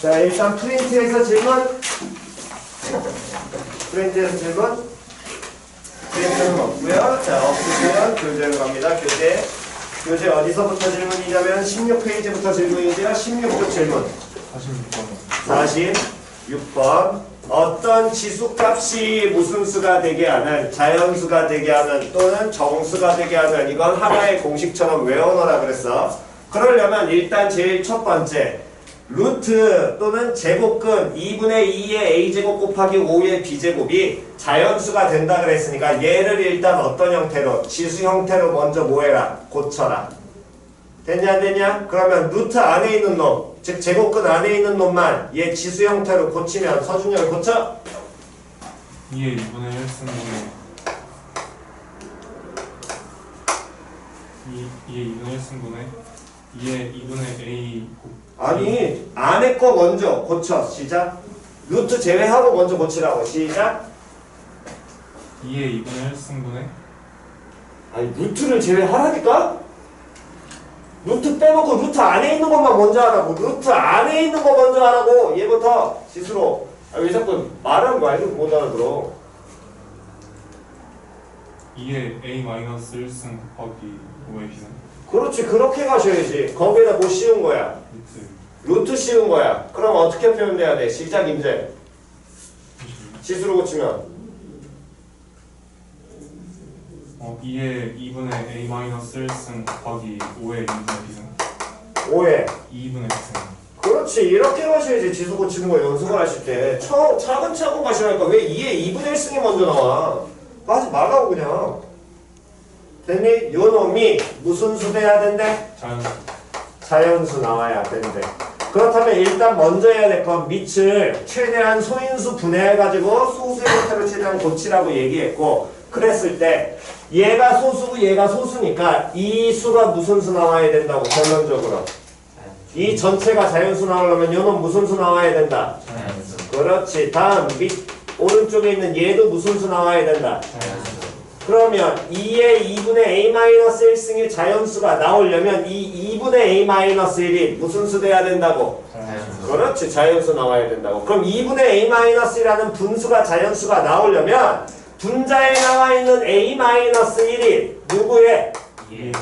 자, 일단 프린트에서 질문. 프린트에서 질문. 프린트는 없고요. 자, 없으면 교재로 갑니다. 교재. 교재 어디서부터 질문이냐면 16페이지부터 질문이고요. 16쪽 질문. 46번. 어떤 지수값이 무슨 수가 되게 하는, 자연수가 되게 하는, 또는 정수가 되게 하는, 이건 하나의 공식처럼 외워놓으라 그랬어. 그러려면 일단 제일 첫 번째, 루트 또는 제곱근 2분의 2의 a제곱 곱하기 5의 b제곱이 자연수가 된다 그랬으니까 얘를 일단 어떤 형태로, 지수 형태로 먼저 뭐해라? 고쳐라. 됐냐 안 됐냐? 그러면 루트 안에 있는 놈, 즉 제곱근 안에 있는 놈만 얘 지수 형태로 고치면 서준형을 고쳐? 2의 2분의 1승분의 2의 2분의 1승분의 2의 2분의 a 아니 안에 거 먼저 고쳐. 시작. 루트 제외하고 먼저 고치라고. 시작. 2의 2분의 1승분의 아니 루트를 제외하라니까? 루트 빼놓고 루트 안에 있는 것만 먼저 하라고. 루트 안에 있는 거 먼저 하라고. 얘부터 지수로. 아, 왜 자꾸 말하는 거 알고 못 알아들어. 2의 a-1승 곱하기 5의 b는 그렇지. 그렇게 가셔야지. 거기에다 뭐 씌운 거야? 루트 씌운 거야. 그럼 어떻게 표현돼야 돼? 시작 임제. 지수로 고치면 2의 2분의 a-1승 곱하기 5의 2분의 b승 5에 2분의 b승. 그렇지. 이렇게 가셔야지. 지수 고치는 거 연습을 하실 때 차근차근 가시라니까. 왜 2에 2분의 1승이 먼저 나와? 하지 말라고 그냥. 됐니? 요 놈이 무슨 수 돼야 된대? 자연수. 자연수 나와야 된대. 그렇다면 일단 먼저 해야 될 건 밑을 최대한 소인수 분해해가지고 소수의 형태로 최대한 고치라고 얘기했고, 그랬을 때 얘가 소수고 얘가 소수니까 이 수가 무슨 수 나와야 된다고. 결론적으로 이 전체가 자연수 나오려면 얘는 무슨 수 나와야 된다. 자연수. 그렇지. 다음 밑 오른쪽에 있는 얘도 무슨 수 나와야 된다. 자연수. 그러면 2의 2분의 a-1승의 자연수가 나오려면 이 2분의 a-1이 무슨 수 돼야 된다고? 자연수. 그렇지. 자연수 나와야 된다고. 그럼 2분의 a-1이라는 분수가 자연수가 나오려면 분자에 나와 있는 a-1이 누구의? 이해.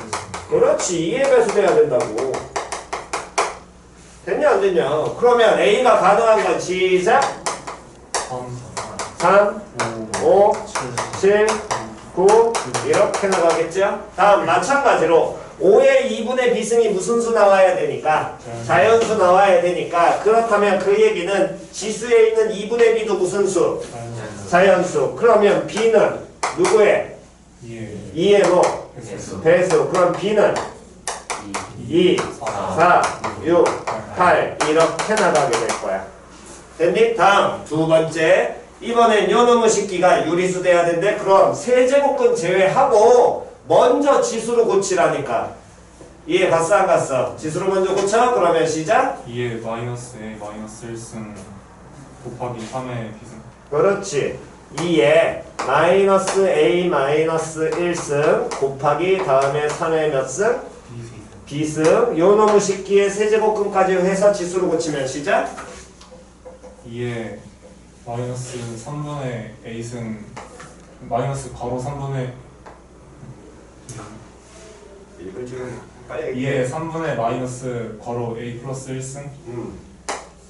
그렇지. 2의 배수 돼야 된다고. 됐냐 안 됐냐? 그러면 a가 가능한 건 시작. 3, 5, 7, 9 이렇게 나가겠죠? 다음 마찬가지로 5의 2분의 b승이 무슨 수 나와야 되니까? 자연수 나와야 되니까. 그렇다면 그 얘기는 지수에 있는 2분의 b도 무슨 수? 자연수. 그러면 b는 누구의? 2의 뭐? 배수. 그럼 b는 2, 4, 6, 8 이렇게 나가게 될 거야. 됐니? 다음 두 번째. 이번엔 요놈의 식기가 유리수 돼야 된대. 그럼 세제곱근 제외하고 먼저 지수로 고치라니까. 이해 갔어 안 갔어? 지수로 먼저 고쳐? 그러면 시작. 2의 마이너스 a 마이너스 1승 곱하기 3의 b승. 그렇지. 2에 마이너스 a 마이너스 1승 곱하기 다음에 3의 몇 승? b승. 요놈의 식기의 세제곱근까지 해서 지수로 고치면 시작. 2의 마이너스 3분의 a승 마이너스 괄호 3분의 이걸 지금 빨리 2의 3분의 마이너스 괄호 a 플러스 1승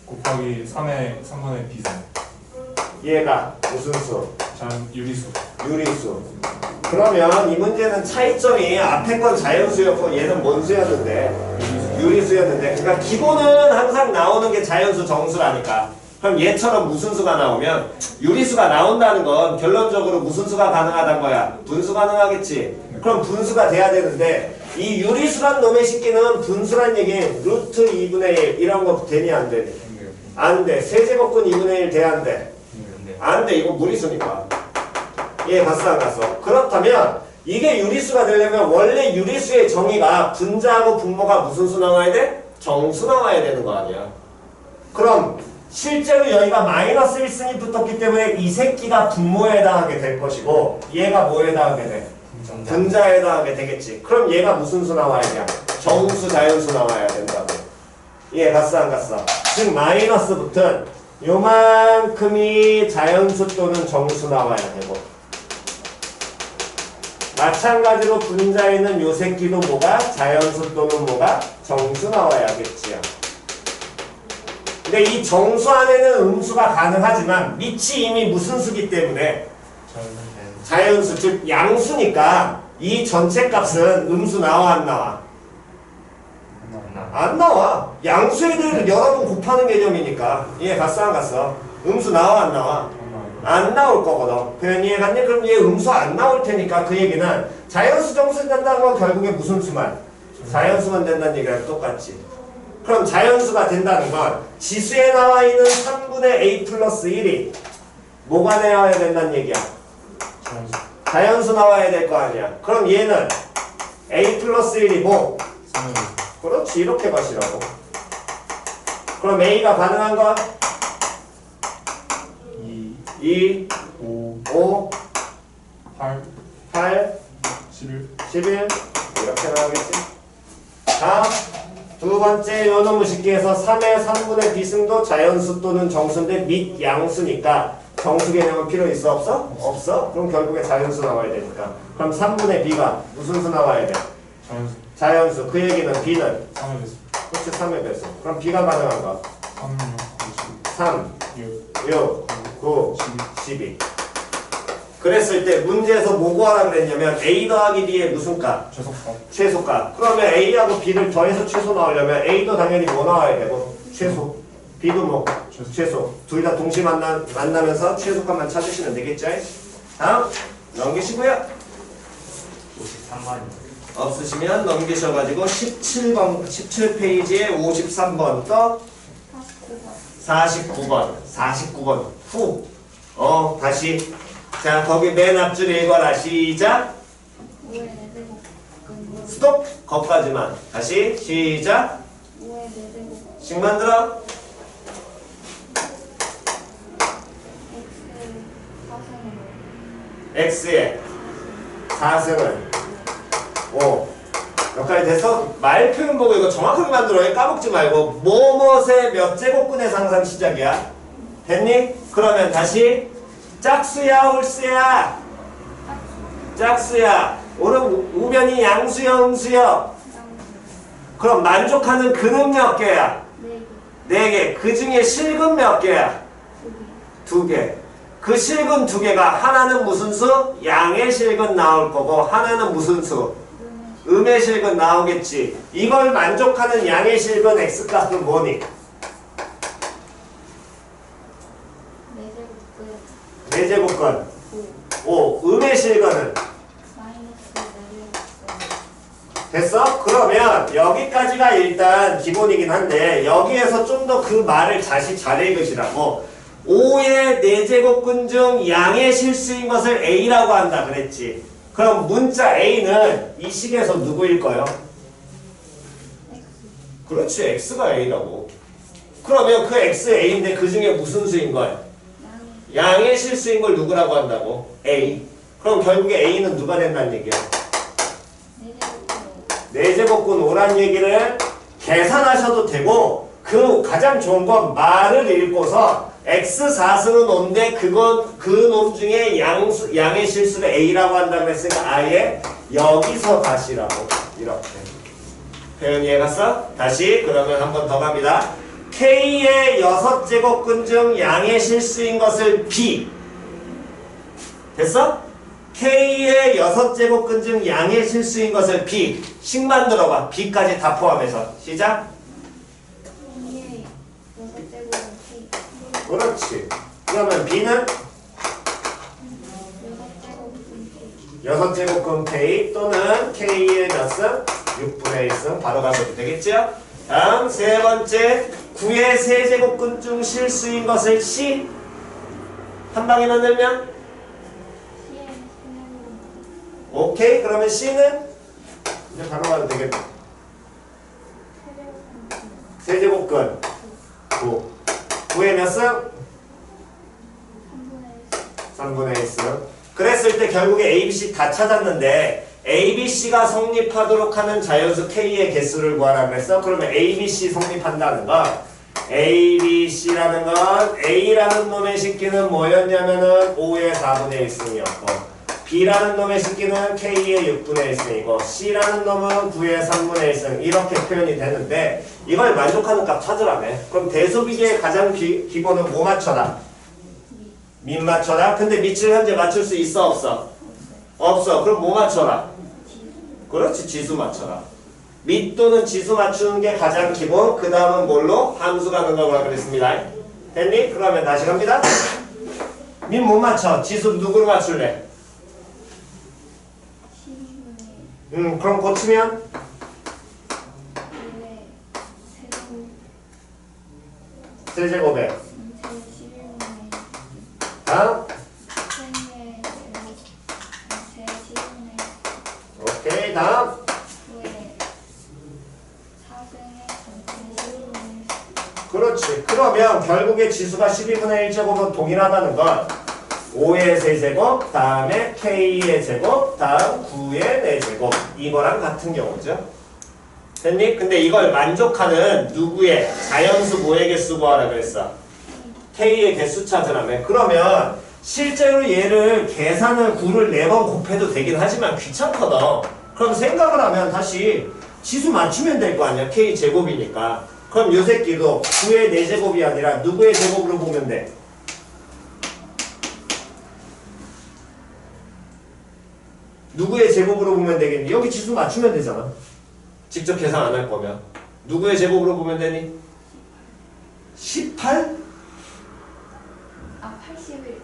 곱하기 3의 3분의 b승. 얘가 무슨 수? 자연 유리수. 유리수. 그러면 이 문제는 차이점이 앞에 건 자연수였고 얘는 뭔 수였는데? 유리수였는데. 그러니까 기본은 항상 나오는 게 자연수 정수라니까. 그럼 얘처럼 무슨 수가 나오면 유리수가 나온다는 건 결론적으로 무슨 수가 가능하단 거야? 분수 가능하겠지. 그럼 분수가 돼야 되는데 이 유리수란 놈의 식기는 분수란 얘기는 루트 2분의 1 이런 거 되니 안 되니? 안 돼. 세제곱근 2분의 1 돼야 안 돼? 안 돼. 이거 무리수니까. 얘 갔어 안 갔어? 그렇다면 이게 유리수가 되려면 원래 유리수의 정의가 분자하고 분모가 무슨 수 나와야 돼? 정수 나와야 되는 거 아니야. 그럼 실제로 여기가 마이너스 1승이 붙었기 때문에 이 새끼가 분모에 해당하게 될 것이고 얘가 뭐에 해당하게 돼? 분자에 해당하게 되겠지. 그럼 얘가 무슨 수 나와야 돼? 정수 자연수 나와야 된다고. 얘 갔어 안 갔어? 즉 마이너스 붙은 요만큼이 자연수 또는 정수 나와야 되고 마찬가지로 분자에 있는 요 새끼도 뭐가 자연수 또는 뭐가 정수 나와야겠지요. 근데 이 정수 안에는 음수가 가능하지만 밑이 이미 무슨 수기 때문에 자연수 즉 양수니까 이 전체 값은 음수 나와 안 나와? 안 나와. 양수에 대해서 여러 번 곱하는 개념이니까. 이해 갔어 안 갔어? 음수 나와 안 나와? 안 나올 거거든. 표현 이해 갔니? 그럼 얘 음수 안 나올 테니까 그 얘기는 자연수 정수 된다는 건 결국에 무슨 수만? 자연수만 된다는 얘기랑 똑같지. 그럼 자연수가 된다는 건 지수에 나와 있는 3분의 a 플러스 1이 뭐가 나와야 된다는 얘기야? 자연수 나와야 될 거 아니야. 그럼 얘는 a 플러스 1이 뭐? 그렇지. 이렇게 가시라고. 그럼 a가 가능한 건? 2, 5, 8, 11 이렇게 나오겠지. 다음 두 번째 요 놈의 식기에서 3의 3분의 비승도 자연수 또는 정수인데 및 양수니까 정수 개념은 필요 있어 없어? 없어? 그럼 결국에 자연수 나와야 되니까. 그럼 3분의 b가 무슨 수 나와야 돼? 자연수. 그 얘기는 b는 3의 배수. 그렇지 3의 배수. 그럼 b가 가능한 거 3, 6, 9, 12. 그랬을 때 문제에서 뭐 구하라 그랬냐면 a 더하기 b의 무슨 값? 최소값. 그러면 a하고 b를 더해서 최소 나오려면 a도 당연히 뭐 나와야 되고 최소. b도 뭐? 최소. 둘 다 동시에 만나면서 최소값만 찾으시면 되겠죠? 다음 넘기시고요. 53번이요. 없으시면 넘기셔가지고 17페이지에 53번 또 49번 후. 다시. 자, 거기 맨 앞줄에 읽어라. 시작. 스톱. 거기까지만. 다시. 시작. 식 만들어. x의 4승을 5. 여기까지 돼서 말 표현 보고 이거 정확하게 만들어. 까먹지 말고. 뭐뭇의 몇 제곱근의 상상 시작이야? 됐니? 그러면 다시 짝수야 홀수야? 짝수야. 우변이 양수야 음수야? 그럼 만족하는 근은 몇 개야? 4개. 그 중에 실근 몇 개야? 2개. 그 실근 2개가 하나는 무슨 수? 양의 실근 나올 거고 하나는 무슨 수? 음의 실근 나오겠지. 이걸 만족하는 양의 실근 x값은 뭐니? 4제곱근 5. 음의 실근은? 됐어? 그러면 여기까지가 일단 기본이긴 한데 여기에서 좀 더 그 말을 다시 잘 읽으시라고. 5의 4제곱근 중 양의 실수인 것을 a라고 한다 그랬지. 그럼 문자 a는 이 식에서 누구일 거요? 그렇지. x가 a라고. 그러면 그 x a인데 그 중에 무슨 수인 거야? 양의 실수인 걸 누구라고 한다고? a. 그럼 결국에 a는 누가 된다는 얘기야? 4제곱근 5란 얘기를 계산하셔도 되고 그 가장 좋은 건 말을 읽고서 x 4승은 5인데 그 놈 중에 양의 실수를 a라고 한다고 했으니까 아예 여기서 가시라고. 이렇게. 표현 이해갔어? 다시 그러면 한 번 더 갑니다. K의 6제곱근 중 양의 실수인 것을 B. 됐어? K의 6제곱근 중 양의 실수인 것을 B. 식 만들어봐. B까지 다 포함해서. 시작. 그렇지. 그러면 B는 6제곱근 K 또는 K의 몇 승? 6분의 1승. 바로 가셔도 되겠죠? 다음 세 번째. 9의 세제곱근 중 실수인 것을 C. 한 방에 만들면? 오케이. 그러면 C는? 이제 바로 가도 되겠다. 세제곱근 9. 9의 몇 승? 3분의 1승. 그랬을 때 결국에 A, B, C 다 찾았는데 A, B, C가 성립하도록 하는 자연수 K의 개수를 구하라고 했어. 그러면 A, B, C 성립한다는 건 A, B, C라는 건 A라는 놈의 식기는 뭐였냐면은 5의 4분의 1승이었고 B라는 놈의 식기는 K의 6분의 1승이고 C라는 놈은 9의 3분의 1승 이렇게 표현이 되는데 이걸 만족하는 값 찾으라며. 그럼 대소비계의 가장 기본은 뭐 맞춰라? 밑 맞춰라. 근데 밑을 현재 맞출 수 있어 없어? 없어. 그럼 뭐 맞춰라? 그렇지. 지수 맞춰라. 밑 또는 지수 맞추는 게 가장 기본. 그 다음은 뭘로? 함수가 넣는다고 그랬습니다. 됐니? 그러면 다시 갑니다. 밑 못 맞춰. 지수 누구로 맞출래? 그럼 고치면? 세제곱에 다음? 오케이. 다음? 그렇지. 그러면 결국에 지수가 12분의 1제곱은 동일하다는 건 5의 세제곱, 다음에 K의 제곱, 다음 9의 4제곱 이거랑 같은 경우죠. 됐니? 근데 이걸 만족하는 누구의 자연수 뭐의 개수 구하라 그랬어? K의 개수 찾으라며. 그러면 실제로 얘를 계산을 9를 4번 곱해도 되긴 하지만 귀찮거든. 그럼 생각을 하면 다시 지수 맞추면 될 거 아니야. K 제곱이니까. 그럼 요 새끼도 9의 4제곱이 아니라 누구의 제곱으로 보면 돼? 누구의 제곱으로 보면 되겠니? 여기 지수 맞추면 되잖아. 직접 계산 안 할 거면. 누구의 제곱으로 보면 되니? 18? 81.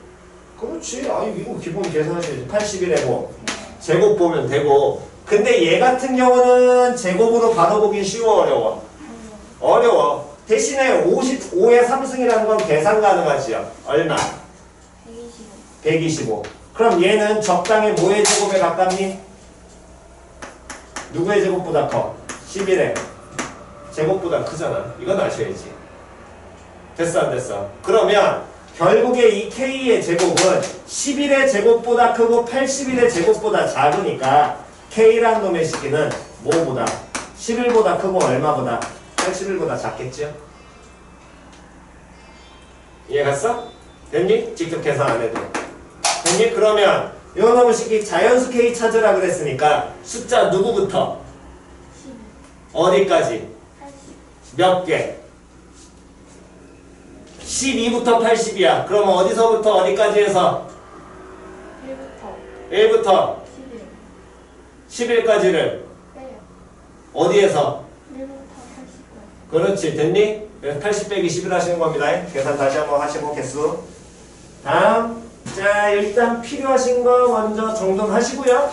그렇지. 아니 이거 기본 계산하셔야지. 81에 뭐 제곱 보면 되고. 근데 얘 같은 경우는 제곱으로 바로 보기 쉬워 어려워? 어려워. 대신에 55의 3승이라는 건 계산 가능하지요. 얼마? 125. 그럼 얘는 적당히 뭐의 제곱에 가깝니? 누구의 제곱보다 커? 11의 제곱보다 크잖아. 이건 아셔야지. 됐어 안 됐어? 그러면 결국에 이 K의 제곱은 11의 제곱보다 크고 81의 제곱보다 작으니까 K라는 놈의 식기는 뭐보다? 11보다 크고 얼마보다? 81보다 작겠죠? 이해 갔어? 됐니? 직접 계산 안 해도. 됐니? 그러면 요 놈의 식기 자연수 K 찾으라 그랬으니까 숫자 누구부터? 12. 어디까지? 80. 몇 개? 12부터 80이야. 그럼 어디서부터 어디까지 해서? 1부터 1부터 11. 11까지를 빼요. 어디에서? 1부터 80까지. 그렇지. 됐니? 80 빼기 11 하시는 겁니다. 계산 다시 한번 하시고 개수. 다음. 자, 일단 필요하신 거 먼저 정돈하시고요.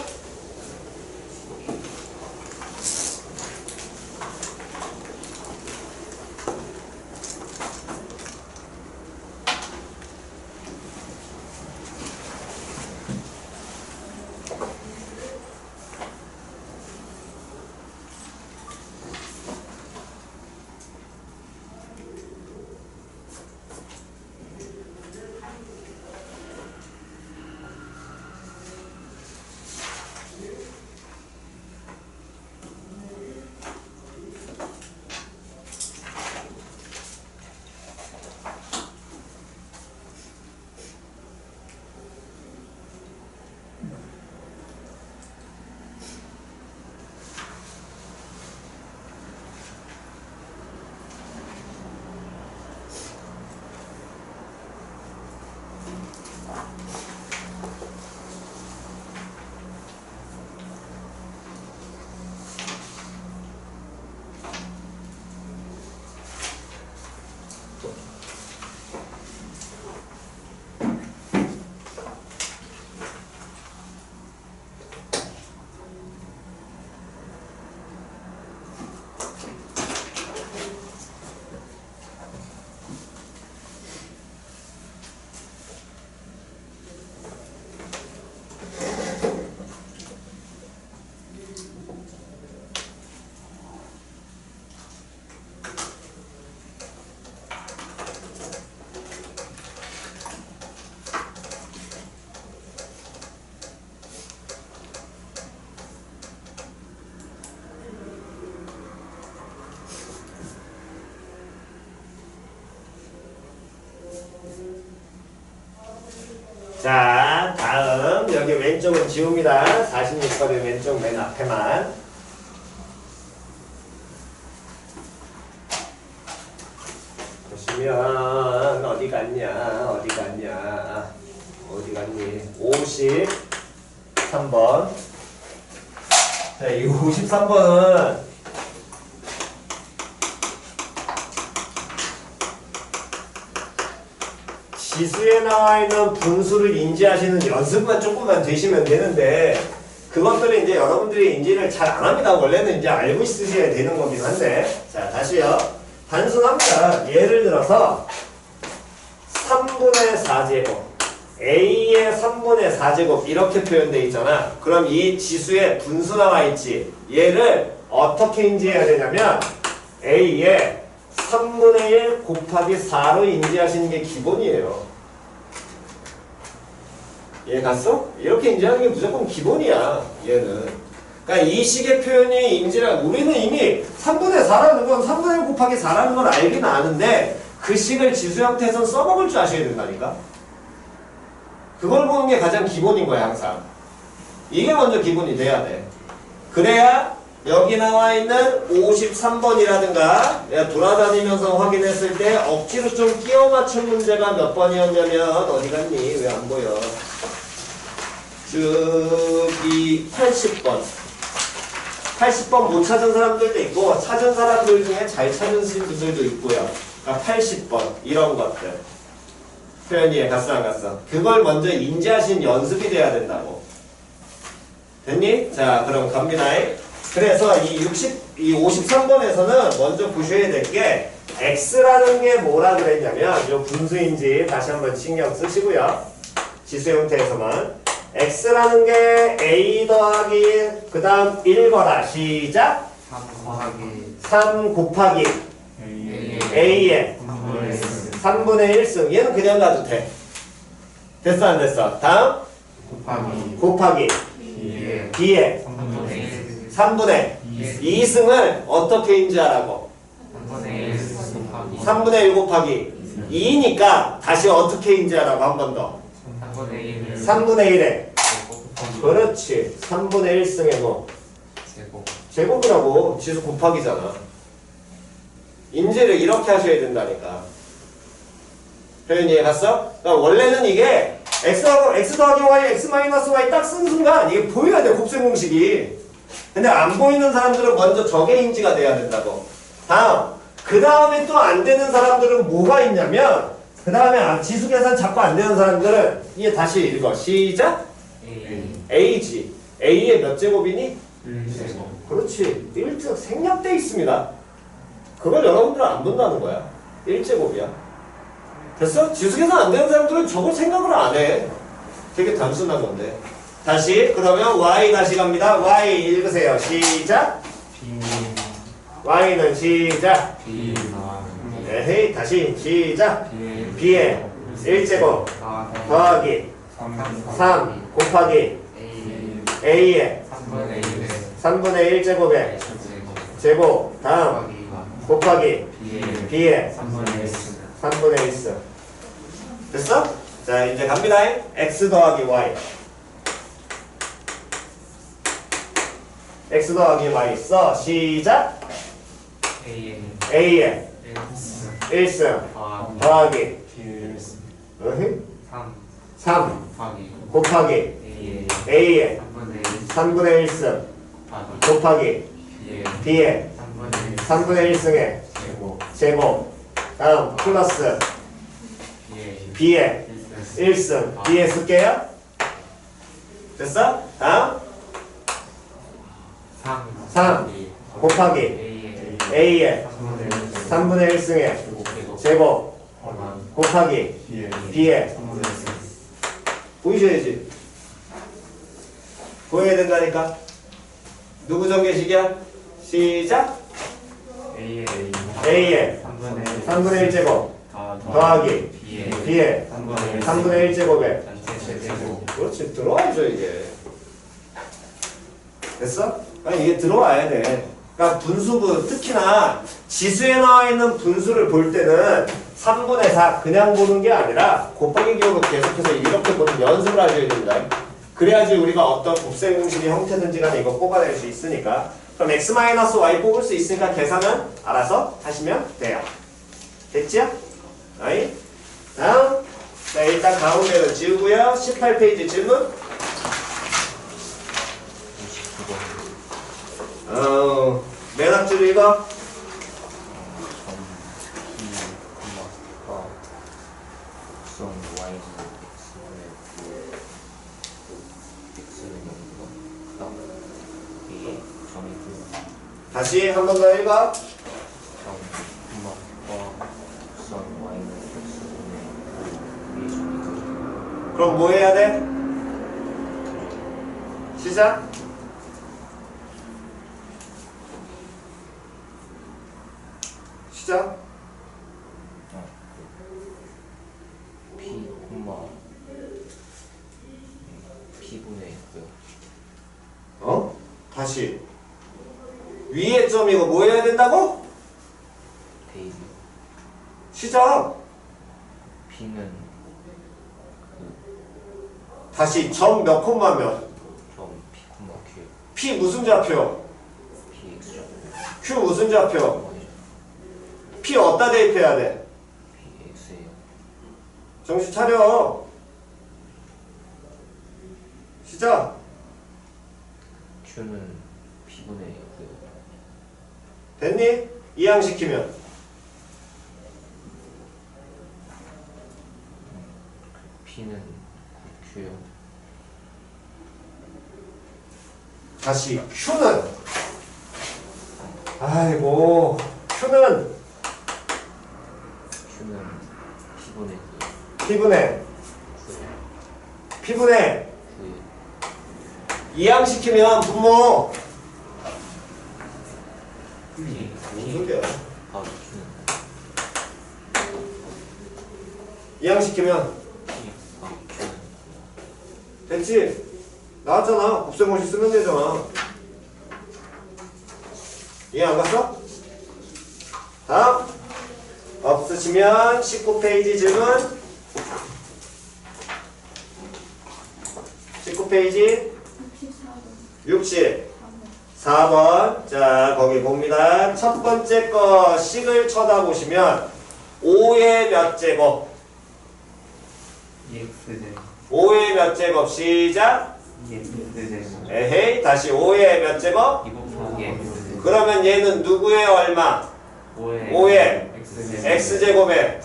자, 다음 여기 왼쪽은 지웁니다. 46번의 왼쪽 맨 앞에만. 보시면 어디 갔냐? 어디 갔냐? 어디 갔니? 53번. 자, 이 53번은 지수에 나와 있는 분수를 인지하시는 연습만 조금만 되시면 되는데 그것들을 이제 여러분들이 인지를 잘 안 합니다. 원래는 이제 알고 있으셔야 되는 거긴 한데 자, 다시요. 단순합니다. 예를 들어서 3분의 4제곱 A의 3분의 4제곱 이렇게 표현되어 있잖아. 그럼 이 지수에 분수 나와 있지. 얘를 어떻게 인지해야 되냐면 A의 3분의 1 곱하기 4로 인지하시는 게 기본이에요. 얘 갔어? 이렇게 인지하는 게 무조건 기본이야. 얘는. 그러니까 이 식의 표현이 인지라 우리는 이미 3분의 4라는 건 3분의 1 곱하기 4라는 걸 알긴 아는데 그 식을 지수 형태에서 써먹을 줄 아셔야 된다니까. 그걸 보는 게 가장 기본인 거야 항상. 이게 먼저 기본이 돼야 돼. 그래야 여기 나와 있는 53번이라든가 내가 돌아다니면서 확인했을 때 억지로 좀 끼워 맞춘 문제가 몇 번이었냐면 어디 갔니? 왜 안 보여? 저기 80번. 80번 못 찾은 사람들도 있고 찾은 사람들 중에 잘 찾은 분들도 있고요. 그러니까 80번 이런 것들. 표현이 이해 갔어 안 갔어? 그걸 먼저 인지하신 연습이 돼야 된다고. 됐니? 자, 그럼 갑니다. 그래서 이 53번에서는 먼저 보셔야 될 게 x라는 게 뭐라 그랬냐면 이 분수인지 다시 한번 신경 쓰시고요. 지수 형태에서만 x라는 게 a 더하기 그 다음 1거라. 시작. 3 곱하기 a의 3분의 1승. 얘는 그냥 가도 돼. 됐어 안 됐어? 다음 곱하기 b의 3분의 2승을 어떻게 인지하라고? 3분의 1 곱하기 2니까 다시 어떻게 인지하라고 한 번 더. 3분의 1에 그렇지. 3분의 1승의 뭐? 제곱이라고. 지수 곱하기잖아. 인지를 이렇게 하셔야 된다니까. 표현이 이해 갔어? 그러니까 원래는 이게 x 더하기 y, x 마이너스 y 딱 쓴 순간 이게 보여야 돼. 곱셈 공식이. 근데 안 보이는 사람들은 먼저 저게 인지가 돼야 된다고. 다음. 그 다음에 또 안 되는 사람들은 뭐가 있냐면 그 다음에 지수 계산 자꾸 안 되는 사람들은 이게 다시 읽어. 시작. A지. A의 몇 제곱이니? 1제곱. 그렇지. 1제곱 생략돼 있습니다. 그걸 여러분들은 안 본다는 거야. 1제곱이야. 됐어? 지수 계산 안 되는 사람들은 저걸 생각을 안 해. 되게 단순한 건데. 다시 그러면 y 다시 갑니다. y 읽으세요. 시작. y는 시작. 에헤이 다시 시작. b의 1제곱 더하기 3 곱하기 a의 3분의 1제곱의 제곱 다음 곱하기 b의 3분의 1승. 됐어? 자 이제 갑니다. x 더하기 y x 더하기 y 써. 시작. a의 1승 더하기 3 곱하기 a의 3분의 1승 곱하기 b의 3분의 1승의 제곱 다음 플러스 b의 1승 b에 쓸게요. 됐어? 다음 3 곱하기 a의 3분의 1승의 제곱 곱하기 b의 보이셔야지. 보여야 된다니까. 누구 전개식이야? 시작. A의 3분의 1제곱 더하기 B의 3분의 1제곱에 그렇지. 들어와야죠 이게. 됐어? 아니 이게 들어와야 돼. 그러니까 분수부 특히나 지수에 나와 있는 분수를 볼 때는 3분의 4 그냥 보는 게 아니라 곱하기 기호로 계속해서 이렇게 보는 연습을 하셔야 됩니다. 그래야지 우리가 어떤 곱셈 공식의 형태든지 간에 이거 뽑아낼 수 있으니까. 그럼 x-y 뽑을 수 있으니까 계산은 알아서 하시면 돼요. 됐지요? 아이? 다음. 자, 일단 가운데는 지우고요. 18페이지 질문. 29번. 맨 앞줄 읽어. 다시 한 번 더 읽어. 그럼 뭐 해야 돼? 시작. 시작. P분의 다시. 위의 점이고 뭐 해야 된다고? 베이비. 시작. P는 다시 점 몇 콤마 몇? 점 P, Q, P 무슨 좌표? PX, Q 무슨 좌표? P 어디다 대입해야 돼? PX에요. 정신 차려. 시작. Q는 P분의 됐니? 이항시키면. P는 Q요. 다시 Q는 아이고 Q는 Q는 P분의 P분의 P분의 Q요. 이항시키면 분모 P, 무슨 소리야? 아, Q는 이항시키면 P, Q는 됐지? 나왔잖아. 곱셈공식 쓰면 되잖아. 이해 안 갔어? 다음 없으시면 19페이지 질문. 19페이지 64번. 64번. 자, 거기 봅니다. 첫 번째 거 식을 쳐다보시면 5의 몇 제곱? EX제곱 5의 몇 제곱? 시작. EX제곱 에헤이. 다시 5의 몇 제곱? 2 곱하기 X제곱 그러면 얘는 누구의 얼마? 5의 X제곱의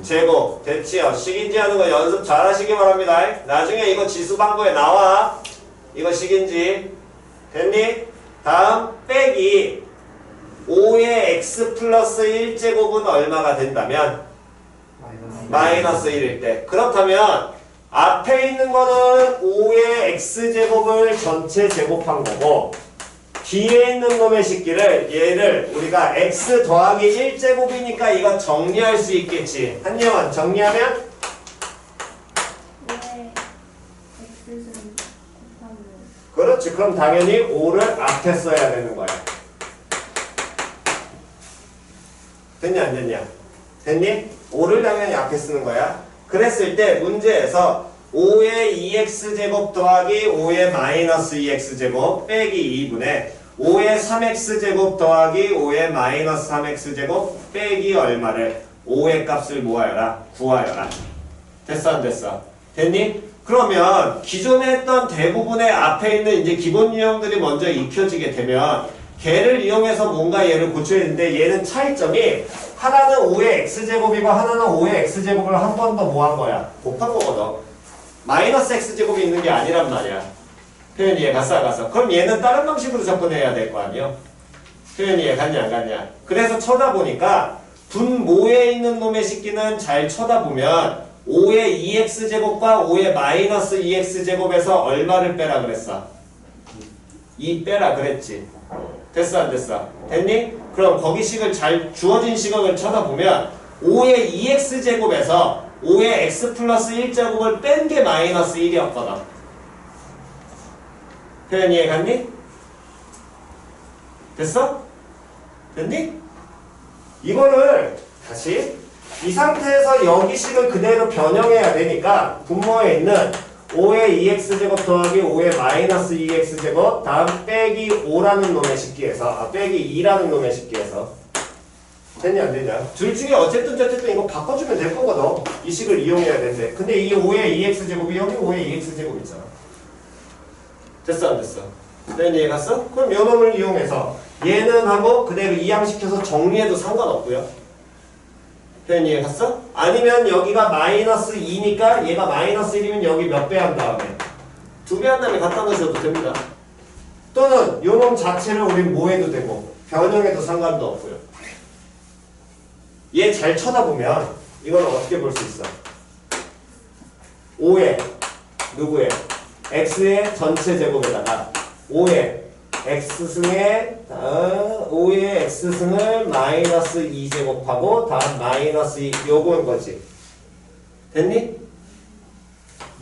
제곱. 됐지요? 식인지 하는 거 연습 잘 하시기 바랍니다. 나중에 이거 지수방구에 나와. 이거 식인지. 됐니? 다음 빼기 5의 X 플러스 1제곱은 얼마가 된다면? 마이너스 1일 때. 그렇다면 앞에 있는 거는 5의 X제곱을 전체 제곱한 거고 뒤에 있는 놈의 식기를 얘를 우리가 X 더하기 1제곱이니까 이거 정리할 수 있겠지. 한예원 정리하면 5의 X는 곱하기 그렇지. 그럼 당연히 5를 앞에 써야 되는 거야. 됐냐 안 됐냐? 됐니? 5를 당연히 앞에 쓰는 거야. 그랬을 때 문제에서 5의 2x제곱 더하기 5의 마이너스 2x제곱 빼기 2분의 5의 3x제곱 더하기 5의 마이너스 3x제곱 빼기 얼마를 5의 값을 모아여라. 구하여라. 됐어 안 됐어? 됐니? 그러면 기존에 했던 대부분의 앞에 있는 이제 기본 유형들이 먼저 익혀지게 되면 걔를 이용해서 뭔가 얘를 고쳐야 되는데 얘는 차이점이 하나는 5의 x제곱이고 하나는 5의 x제곱을 한 번 더 뭐 한 거야? 곱한 거거든. 마이너스 x제곱이 있는 게 아니란 말이야. 표현 이해 갔어 안 갔어? 그럼 얘는 다른 방식으로 접근해야 될 거 아니야? 표현 이해 갔냐 안 갔냐? 그래서 쳐다보니까 분모에 있는 놈의 식기는 잘 쳐다보면 5의 2x제곱과 5의 마이너스 2x제곱에서 얼마를 빼라 그랬어? 2 빼라 그랬지. 됐어 안 됐어? 됐니? 그럼 거기 식을 잘 주어진 식을 쳐다보면 5의 2x제곱에서 5의 x 플러스 1제곱을 뺀 게 마이너스 1이었거든. 표현 이해 갔니? 됐어? 됐니? 이거를 다시 이 상태에서 여기 식을 그대로 변형해야 되니까 분모에 있는 5의 2x제곱 더하기 5의 마이너스 2x제곱 다음 빼기 5라는 놈의 식기에서 빼기 2라는 놈의 식기에서 됐냐 안 되냐? 둘 중에 어쨌든 이거 바꿔주면 될 거거든. 이 식을 이용해야 되는데 근데 이 5의 2x제곱이 여기 5의 2x제곱 있잖아. 됐어 안 됐어? 네, 이해 갔어? 그럼 요 놈을 이용해서 얘는 하고 그대로 이항시켜서 정리해도 상관없고요. 표현 이해 갔어? 아니면 여기가 마이너스 2니까 얘가 마이너스 1이면 여기 몇 배 한 다음에 2배 한 다음에 갖다 놓으셔도 됩니다. 또는 요 놈 자체를 우린 뭐 해도 되고 변형해도 상관도 없고요. 얘 잘 쳐다보면 이건 어떻게 볼 수 있어? 5의 누구의? x의 전체 제곱에다가 5의 x승의 5의 x승을 마이너스 2제곱하고 다음 마이너스 2 요거인 거지. 됐니?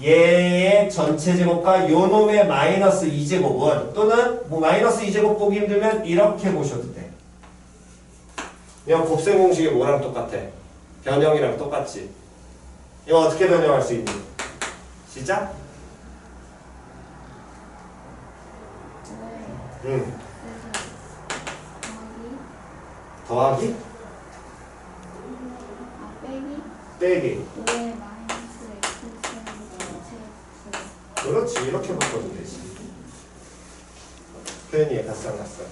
얘의 전체 제곱과 요 놈의 마이너스 2제곱은 또는 뭐 마이너스 2제곱 보기 힘들면 이렇게 보셔도 돼. 이건 곱셈 공식이 뭐랑 똑같아? 변형이랑 똑같지. 이거 어떻게 변형할 수 있니? 시작? 응. 더하기? 빼기. 5의 마이너스 x 그렇지. 이렇게 바꿔도 되지. 표현이 갔어 안 갔어?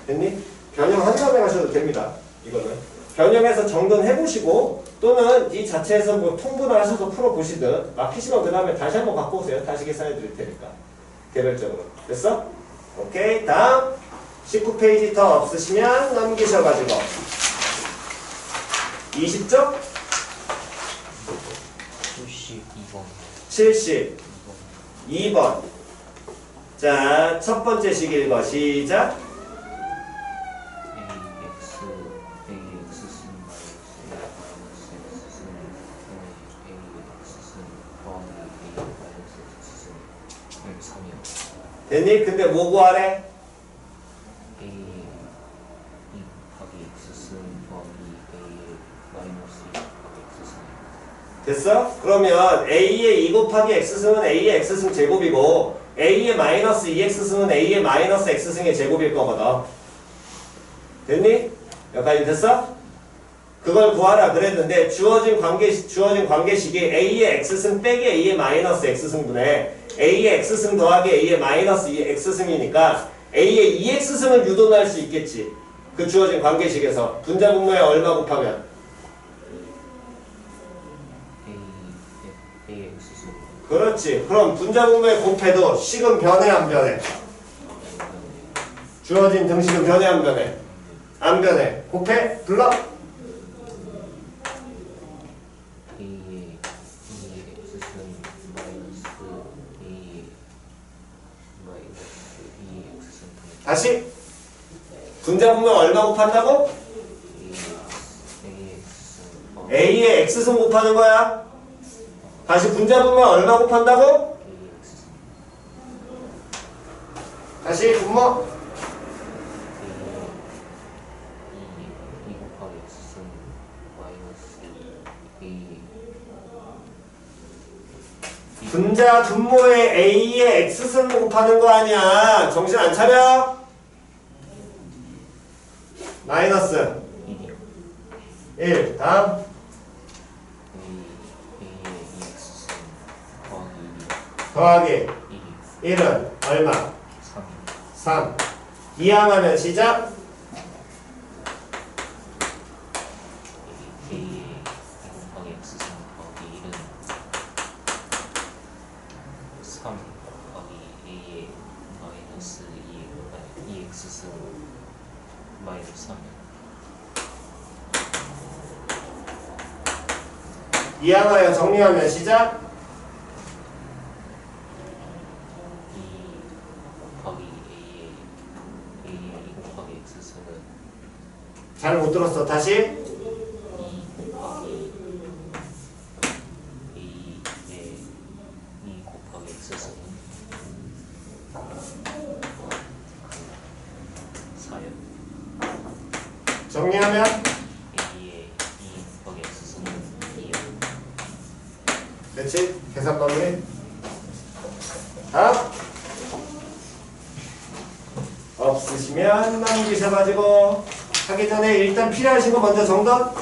됐니? 변형 한 다음에 하셔도 됩니다. 이거는. 변형해서 정돈해보시고 또는 이 자체에서 뭐 통분을 하셔서 풀어보시든 막히시면 그 다음에 다시 한번 갖고 오세요. 다시 계산해 드릴 테니까. 개별적으로. 됐어? 오케이. 다음 19페이지 더 없으시면 넘기셔가지고 20쪽 72번 72번. 자, 첫 번째 식 읽어. 시작. 됐니? 근데 뭐 구하래? 됐어? 그러면 A의 2 곱하기 X승은 A의 X승 제곱이고 A의 마이너스 2X승은 A의 마이너스 X승의 제곱일 거거든. 됐니? 여기까지 됐어? 그걸 구하라 그랬는데 주어진 관계식이 A의 X승 빼기 A의 마이너스 X승분에 A의 X승 더하기 A의 마이너스 X승이니까 A의 2X승을 유도할 수 있겠지. 그 주어진 관계식에서 분자분모에 얼마 곱하면? 그렇지. 그럼 분자분모에 곱해도 식은 변해 안 변해? 주어진 등식은 변해 안 변해? 안 변해. 곱해? 불러? 다시 분자분모 얼마 곱한다고? A의 X승 곱하는 거야. 다시 분자분모 얼마 곱한다고? 다시 분모 분자 분모에 A의 X승 곱하는 거 아니야. 정신 안 차려? 마이너스 1. 다음 더하기 1은 얼마? 3. 이항하면 시작. 이항하여 정리하면 시작. 잘 못 들었어. 다시. 정리하면 됐지? 계산 마무리. 답 없으시면 남기셔가지고 하기 전에 일단 필요하신 거 먼저 정답.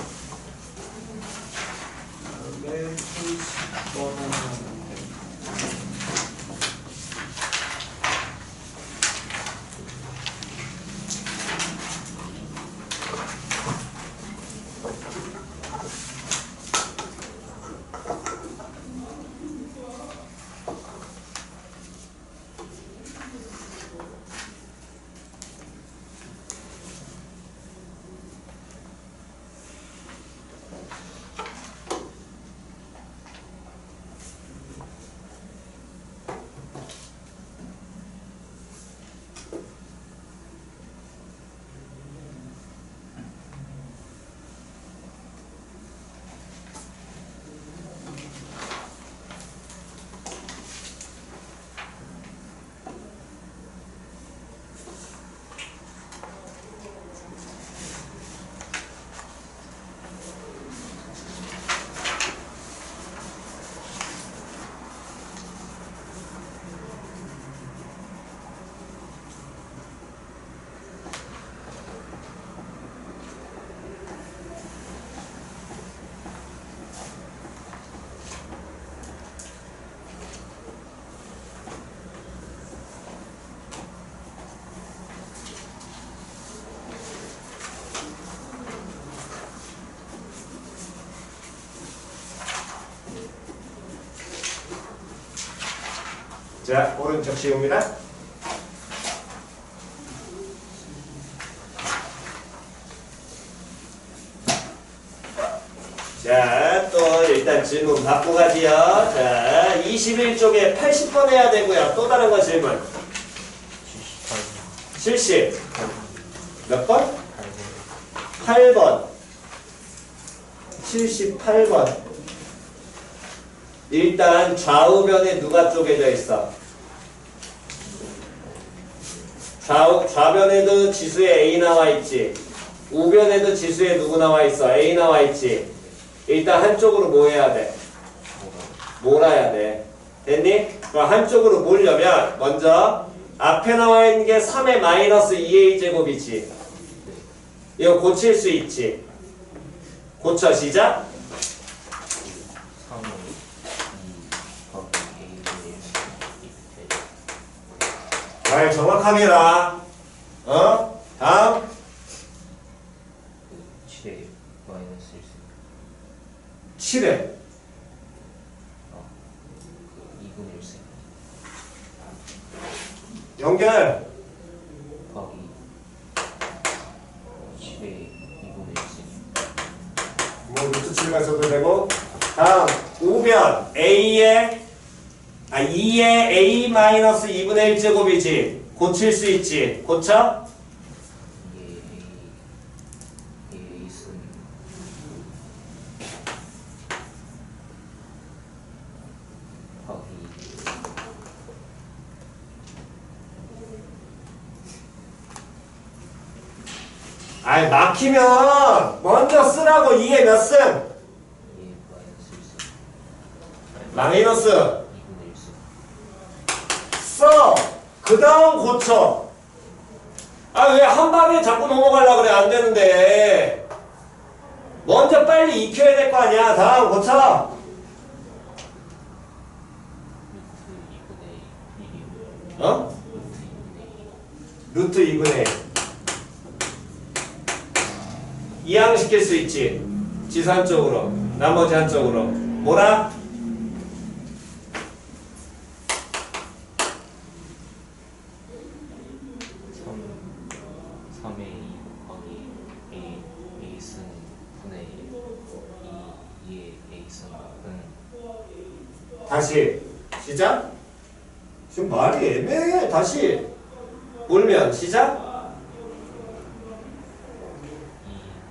자, 오른쪽 씌웁니다. 자, 또 일단 질문 받고 가지요. 자, 21쪽에 80번 해야 되고요. 또 다른 거 질문. 70. 몇 번? 8번. 78번. 일단 좌우변에 누가 쪼개져 있어? 좌변에도 지수에 A 나와 있지. 우변에도 지수에 누구 나와 있어? A 나와 있지. 일단 한쪽으로 뭐 해야 돼? 몰아야 돼. 됐니? 그럼 한쪽으로 몰려면 먼저 앞에 나와 있는 게 3의 마이너스 2a 제곱이지. 이거 고칠 수 있지. 고쳐. 시작. 3의 2 말 정확하게 해라. 다음. 7의 마이너스 1승 7회. 2분의 1승 연결. 곱하기 7의 2분의 1승 뭐 루트 7만 써도 되고. 다음 우변 A의 2의 A 마이너스 2분의 1 제곱이지. 고칠 수 있지. 고쳐? 2의 A승 곱하기 아이 막히면 먼저 쓰라고. 2의 몇 승? 2의 마이너스 1승 마이너스 2분의 1승 써. 그 다음 고쳐. 아 왜 한 방에 자꾸 넘어가려고 그래. 안 되는데. 먼저 빨리 익혀야 될 거 아니야. 다음 고쳐. 루트 2분의 1이요 어? 루트 2분의 1 루트 2분의 1. 이항시킬 수 있지. 지수 한쪽으로, 나머지 한쪽으로. 뭐라? 3의 2 곱하기 A승 분의 2의 A승은 다시. 시작. 지금 말이 애매해. 다시. 울면 시작.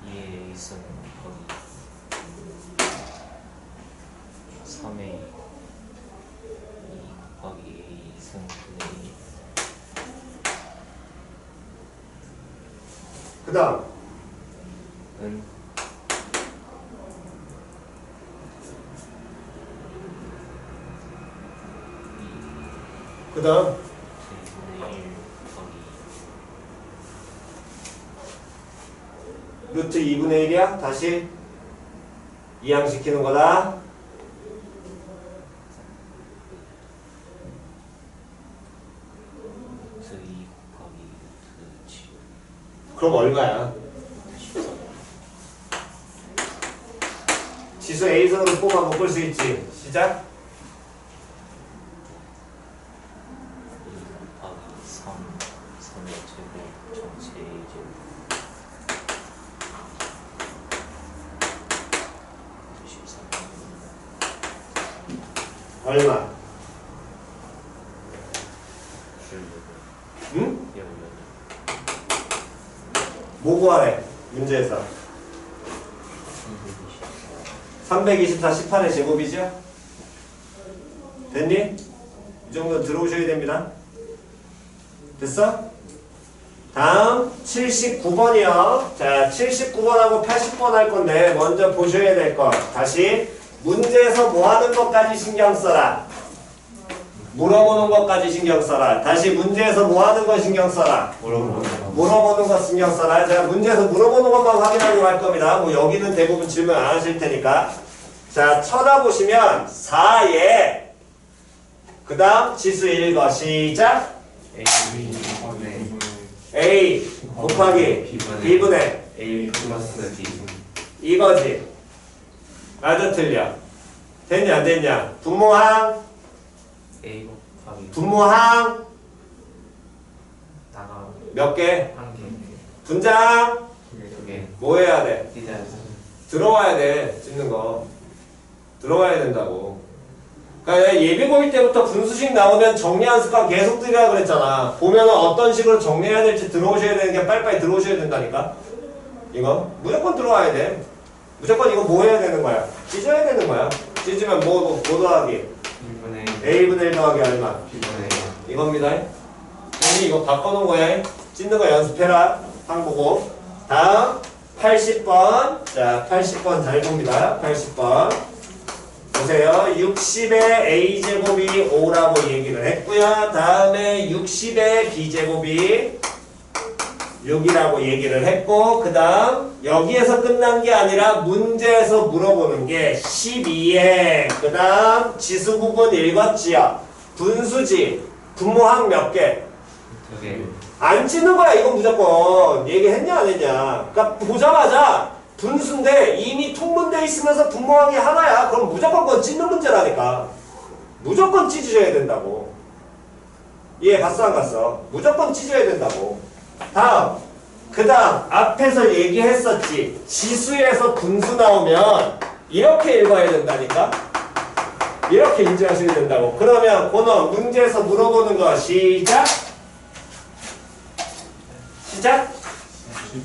2의 A승 곱하기 3의 2 곱하기 A승 분의 2 그 다음. 은 그 다음 2분의 1 곱하기 루트 2분의 1이야? 다시 이항시키는 거다. 루트 2 곱하기 루트 7 그럼 얼마야? 14 지수 A선으로 뽑아 묶을 수 있지. 시작. 2 곱하기 3 3의 제곱 전체 A제곱 13 얼마? 18 응? 18 뭐 구하래? 문제에서 324 18의 제곱이죠? 됐니? 이 정도 들어오셔야 됩니다. 됐어? 다음 79번이요. 자, 79번하고 80번 할 건데 먼저 보셔야 될 거. 다시 문제에서 뭐 하는 것까지 신경 써라. 물어보는 것까지 신경 써라. 다시 문제에서 뭐 하는 거 신경 써라. 물어보는 거 신경 써라. 자, 문제에서 물어보는 것만 확인하려고 할 겁니다. 뭐 여기는 대부분 질문 안 하실 테니까. 자, 쳐다보시면 4에 그 다음 지수 읽어. 시작. A 곱하기 B분의 A 플러스 B 이거지. 맞아 틀려. 됐냐 안 됐냐. 분모항 A 곱하기 분모항 나가 몇 개? 한개 분장 두개 뭐 해야 돼? 디자인 들어와야 돼. 찍는 거 들어와야 된다고. 그러니까 예비고일 때부터 분수식 나오면 정리한 습관 계속 들여야 그랬잖아. 보면은 어떤 식으로 정리해야 될지 들어오셔야 되는 게 빨리빨리 들어오셔야 된다니까. 이거 무조건 들어와야 돼. 무조건 이거 뭐 해야 되는 거야? 찢어야 되는 거야. 찢으면 뭐 더하기 1분의 A분의 1 더하기 얼마? B분의 이겁니다. 형이 이거 바꿔놓은 거야. 찢는 거 연습해라. 한 보고. 다음 80번. 자, 80번 잘 봅니다. 80번. 보세요. 60의 A제곱이 5라고 얘기를 했고요. 다음에 60의 B제곱이 6이라고 얘기를 했고, 그 다음 여기에서 끝난 게 아니라 문제에서 물어보는 게 12에 그 다음 지수 부분 읽었지요. 분수지 분모항 몇 개? 두개 안 찢는 거야. 이건 무조건 얘기했냐 안 했냐. 그러니까 보자마자 분수인데 이미 통분돼 있으면서 분모항이 하나야. 그럼 무조건 그건 찢는 문제라니까. 무조건 찢으셔야 된다고. 이해 갔어 안 갔어? 무조건 찢어야 된다고. 다음 그 다음 앞에서 얘기했었지. 지수에서 분수 나오면 이렇게 읽어야 된다니까. 이렇게 인지하셔야 된다고. 그러면 번호 문제에서 물어보는 거 시작. 시작.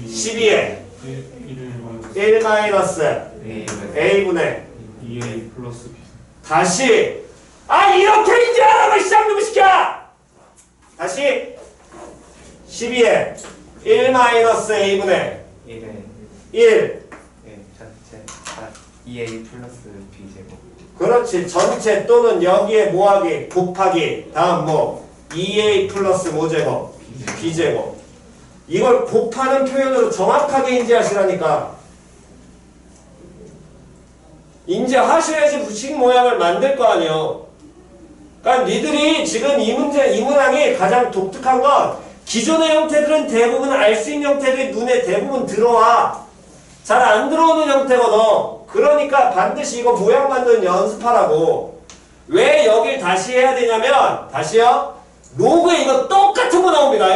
12에 1 마이너스 A분의 EA 플러스 B 다시 이렇게 인지하라고 시작놈을 시켜. 다시 12에 1 마이너스 A분의 1에 1 전체 2A 플러스 B제곱 그렇지. 전체 또는 여기에 뭐하기 곱하기 다음 뭐 2A 플러스 뭐제곱 B제곱. 이걸 곱하는 표현으로 정확하게 인지하시라니까. 인지하셔야지 부식 모양을 만들 거 아니에요. 그러니까 니들이 지금 이 문항이 가장 독특한 건 기존의 형태들은 대부분 알 수 있는 형태들이 눈에 대부분 들어와. 잘 안 들어오는 형태거든. 그러니까 반드시 이거 모양 만드는 연습하라고. 왜 여길 다시 해야 되냐면 다시요. 로그에 이거 똑같은 거 나옵니다.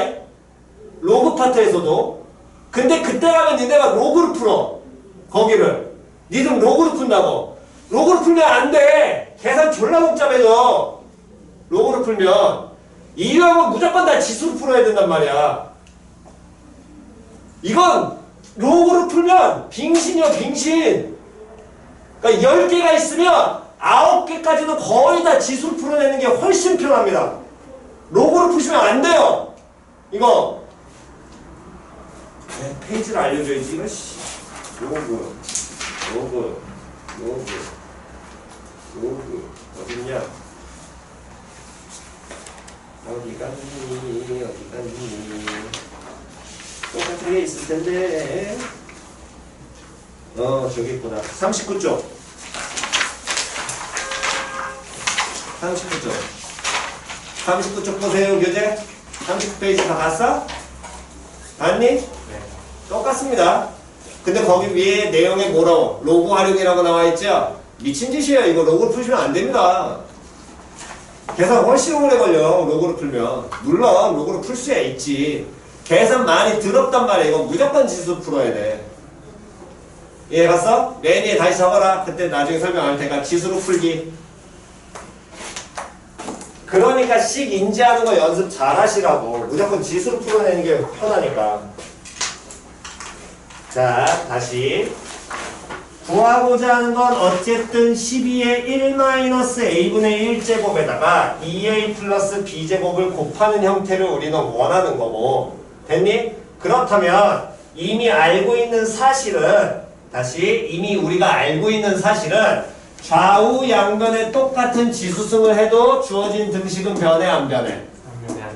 로그 파트에서도. 근데 그때 가면 니네가 로그를 풀어. 거기를. 니들 로그를 푼다고. 로그를 풀면 안 돼. 계산 졸라 복잡해져. 로그를 풀면. 이 유형은 무조건 다 지수로 풀어야 된단 말이야. 이건 로그를 풀면 빙신이요 빙신. 그러니까 10개가 있으면 9개까지도 거의 다 지수로 풀어내는 게 훨씬 편합니다. 로그를 푸시면 안 돼요. 이거 페이지를 알려줘야지. 이거 로그 어딨냐. 어디 갔니? 어디 갔니? 똑같은 게 있을 텐데. 저기 있구나. 39쪽. 39쪽. 39쪽 보세요, 교재. 39페이지 다 봤어? 봤니? 네. 똑같습니다. 근데 거기 위에 내용에 뭐라고? 로그 활용이라고 나와 있죠? 미친 짓이에요. 이거 로그를 푸시면 안 됩니다. 계산 훨씬 오래 걸려. 로그를 풀면. 물론 로그를 풀 수야 있지. 계산 많이 더럽단 말이야. 이거 무조건 지수 풀어야 돼. 이해 갔어? 맨 위에 다시 적어라. 그때 나중에 설명할 테니까 지수로 풀기. 그러니까 식 인지하는 거 연습 잘 하시라고. 무조건 지수로 풀어내는 게 편하니까. 자, 다시. 구하고자 하는 건 어쨌든 12의 1-a분의 1제곱에다가 2a 플러스 b제곱을 곱하는 형태를 우리는 원하는 거고. 됐니? 그렇다면 이미 알고 있는 사실은, 다시 이미 우리가 알고 있는 사실은 좌우 양변에 똑같은 지수승을 해도 주어진 등식은 변해 안 변해?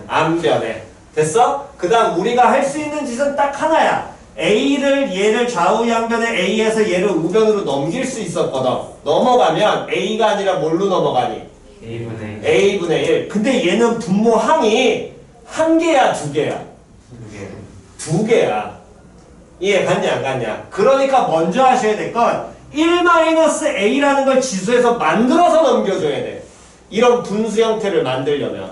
안 변해. 됐어? 그 다음 우리가 할 수 있는 짓은 딱 하나야. 얘를 좌우 양변에 A에서 얘를 우변으로 넘길 수 있었거든. 넘어가면 A가 아니라 뭘로 넘어가니? A분의 A분의 1. 근데 얘는 분모 항이 한 개야, 두 개야? 2개. 두 개야. 이해 갔냐 안 갔냐? 그러니까 먼저 하셔야 될 건 1-a라는 걸 지수에서 만들어서 넘겨줘야 돼. 이런 분수 형태를 만들려면.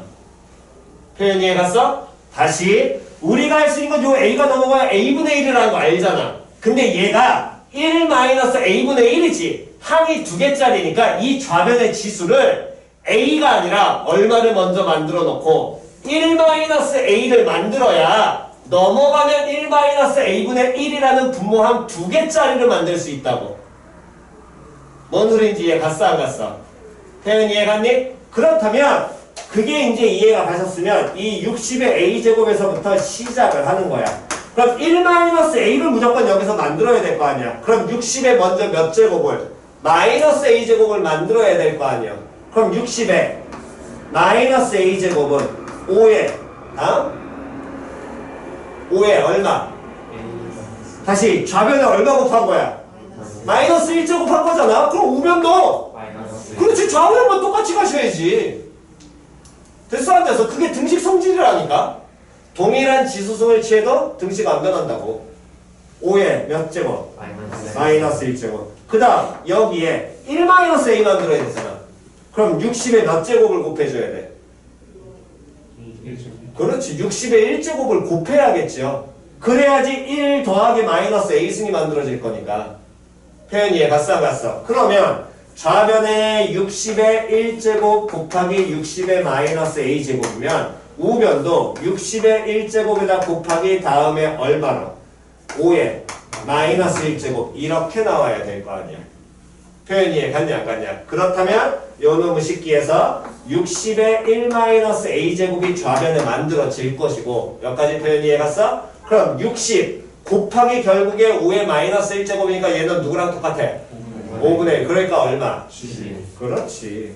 표현 이해 갔어? 다시 우리가 할 수 있는 건 요 a가 넘어가야 a분의 1이라는 거 알잖아. 근데 얘가 1-a분의 1이지. 항이 두 개짜리니까 이 좌변의 지수를 a가 아니라 얼마를 먼저 만들어 놓고 1-a를 만들어야 넘어가면 1-a분의 1이라는 분모함 두 개짜리를 만들 수 있다고. 뭔 소리인지 이해 갔어 안 갔어? 태연 이해 갔니? 그렇다면 그게 이제 이해가 가셨으면 이 60의 a제곱에서부터 시작을 하는 거야. 그럼 1-a를 무조건 여기서 만들어야 될 거 아니야. 그럼 60에 먼저 몇 제곱을? -a제곱을 만들어야 될 거 아니야. 그럼 60에 -a제곱은 5에 다음? 5에 얼마? 다시 좌변에 얼마 곱한 거야? -1제곱 한 거잖아. 그럼 우변도 그렇지. 좌우변만 똑같이 가셔야지. 됐어 안 돼서? 그게 등식 성질이라니까. 동일한 지수승을 취해도 등식 안 변한다고. 5에 몇 제곱? -1제곱. 그 다음 여기에 1-a 만들어야 되잖아. 그럼 60에 몇 제곱을 곱해줘야 돼? 1제곱. 그렇지. 60에 1제곱을 곱해야겠죠. 그래야지 1 더하기 -a승이 만들어질 거니까. 표현 이해 갔어 안 갔어? 그러면 좌변에 60의 1제곱 곱하기 60의 -a제곱이면 우변도 60의 1제곱에다 곱하기 다음에 얼마나? 5의 -1제곱 이렇게 나와야 될 거 아니야. 표현 이해 갔냐 안 갔냐? 그렇다면 요 놈의 식기에서 60의 1-a제곱이 좌변에 만들어질 것이고 여기까지 표현 이해 갔어? 그럼 60 곱하기 결국에 5의 -1제곱이니까 얘는 누구랑 똑같아? 5분의 1. 그러니까 얼마? 12. 그렇지.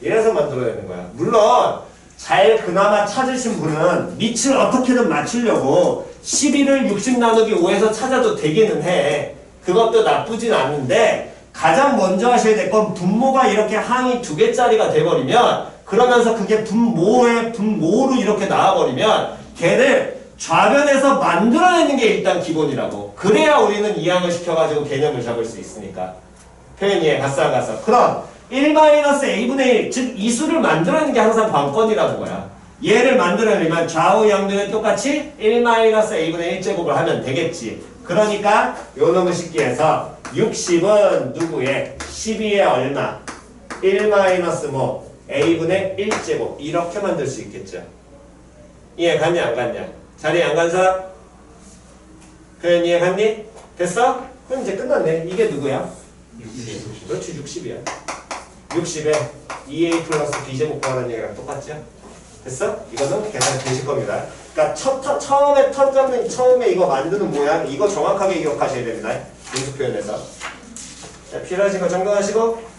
이래서 만들어내는 거야. 물론 잘 그나마 찾으신 분은 밑을 어떻게든 맞추려고 12를 60 나누기 5에서 찾아도 되기는 해. 그것도 나쁘진 않은데 가장 먼저 하셔야 될 건 분모가 이렇게 항이 두 개짜리가 돼버리면 그러면서 그게 분모로 이렇게 나와버리면 걔를 좌변에서 만들어내는 게 일단 기본이라고. 그래야 우리는 이항을 시켜가지고 개념을 잡을 수 있으니까. 표현 이해 갔어 안 갔어? 그럼 1-a분의 1, 즉 이수를 만들어내는 게 항상 관건이라는 거야. 얘를 만들어내면 좌우 양변에 똑같이 1-a분의 1제곱을 하면 되겠지. 그러니까 요 놈의 식기에서 60은 누구의? 12의 얼마? 1-a분의 1제곱 이렇게 만들 수 있겠죠. 이해 갔냐 안 갔냐? 자리 안 간 사람? 표현 이해 갔니? 됐어? 그럼 이제 끝났네. 이게 누구야? 60. 그렇지 60이야. 60에 2a 플러스 b제곱 구하는 얘기랑 똑같죠? 됐어? 이거는 계산 되실 겁니다. 그러니까 처음에 턴 잡는 처음에 이거 만드는 모양 이거 정확하게 기억하셔야 됩니다. 분수 표현에서. 자, 필요하신 거 정리하시고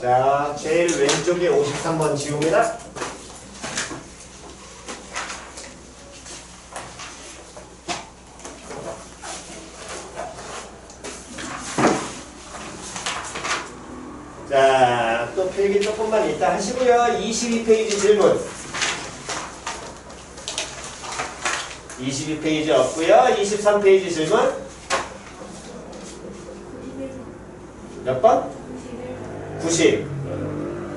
자, 제일 왼쪽에 53번 지웁니다. 자, 또 필기 조금만 이따 하시고요. 22페이지 질문. 22페이지 없고요. 23페이지 질문. 91, 몇 번? 91,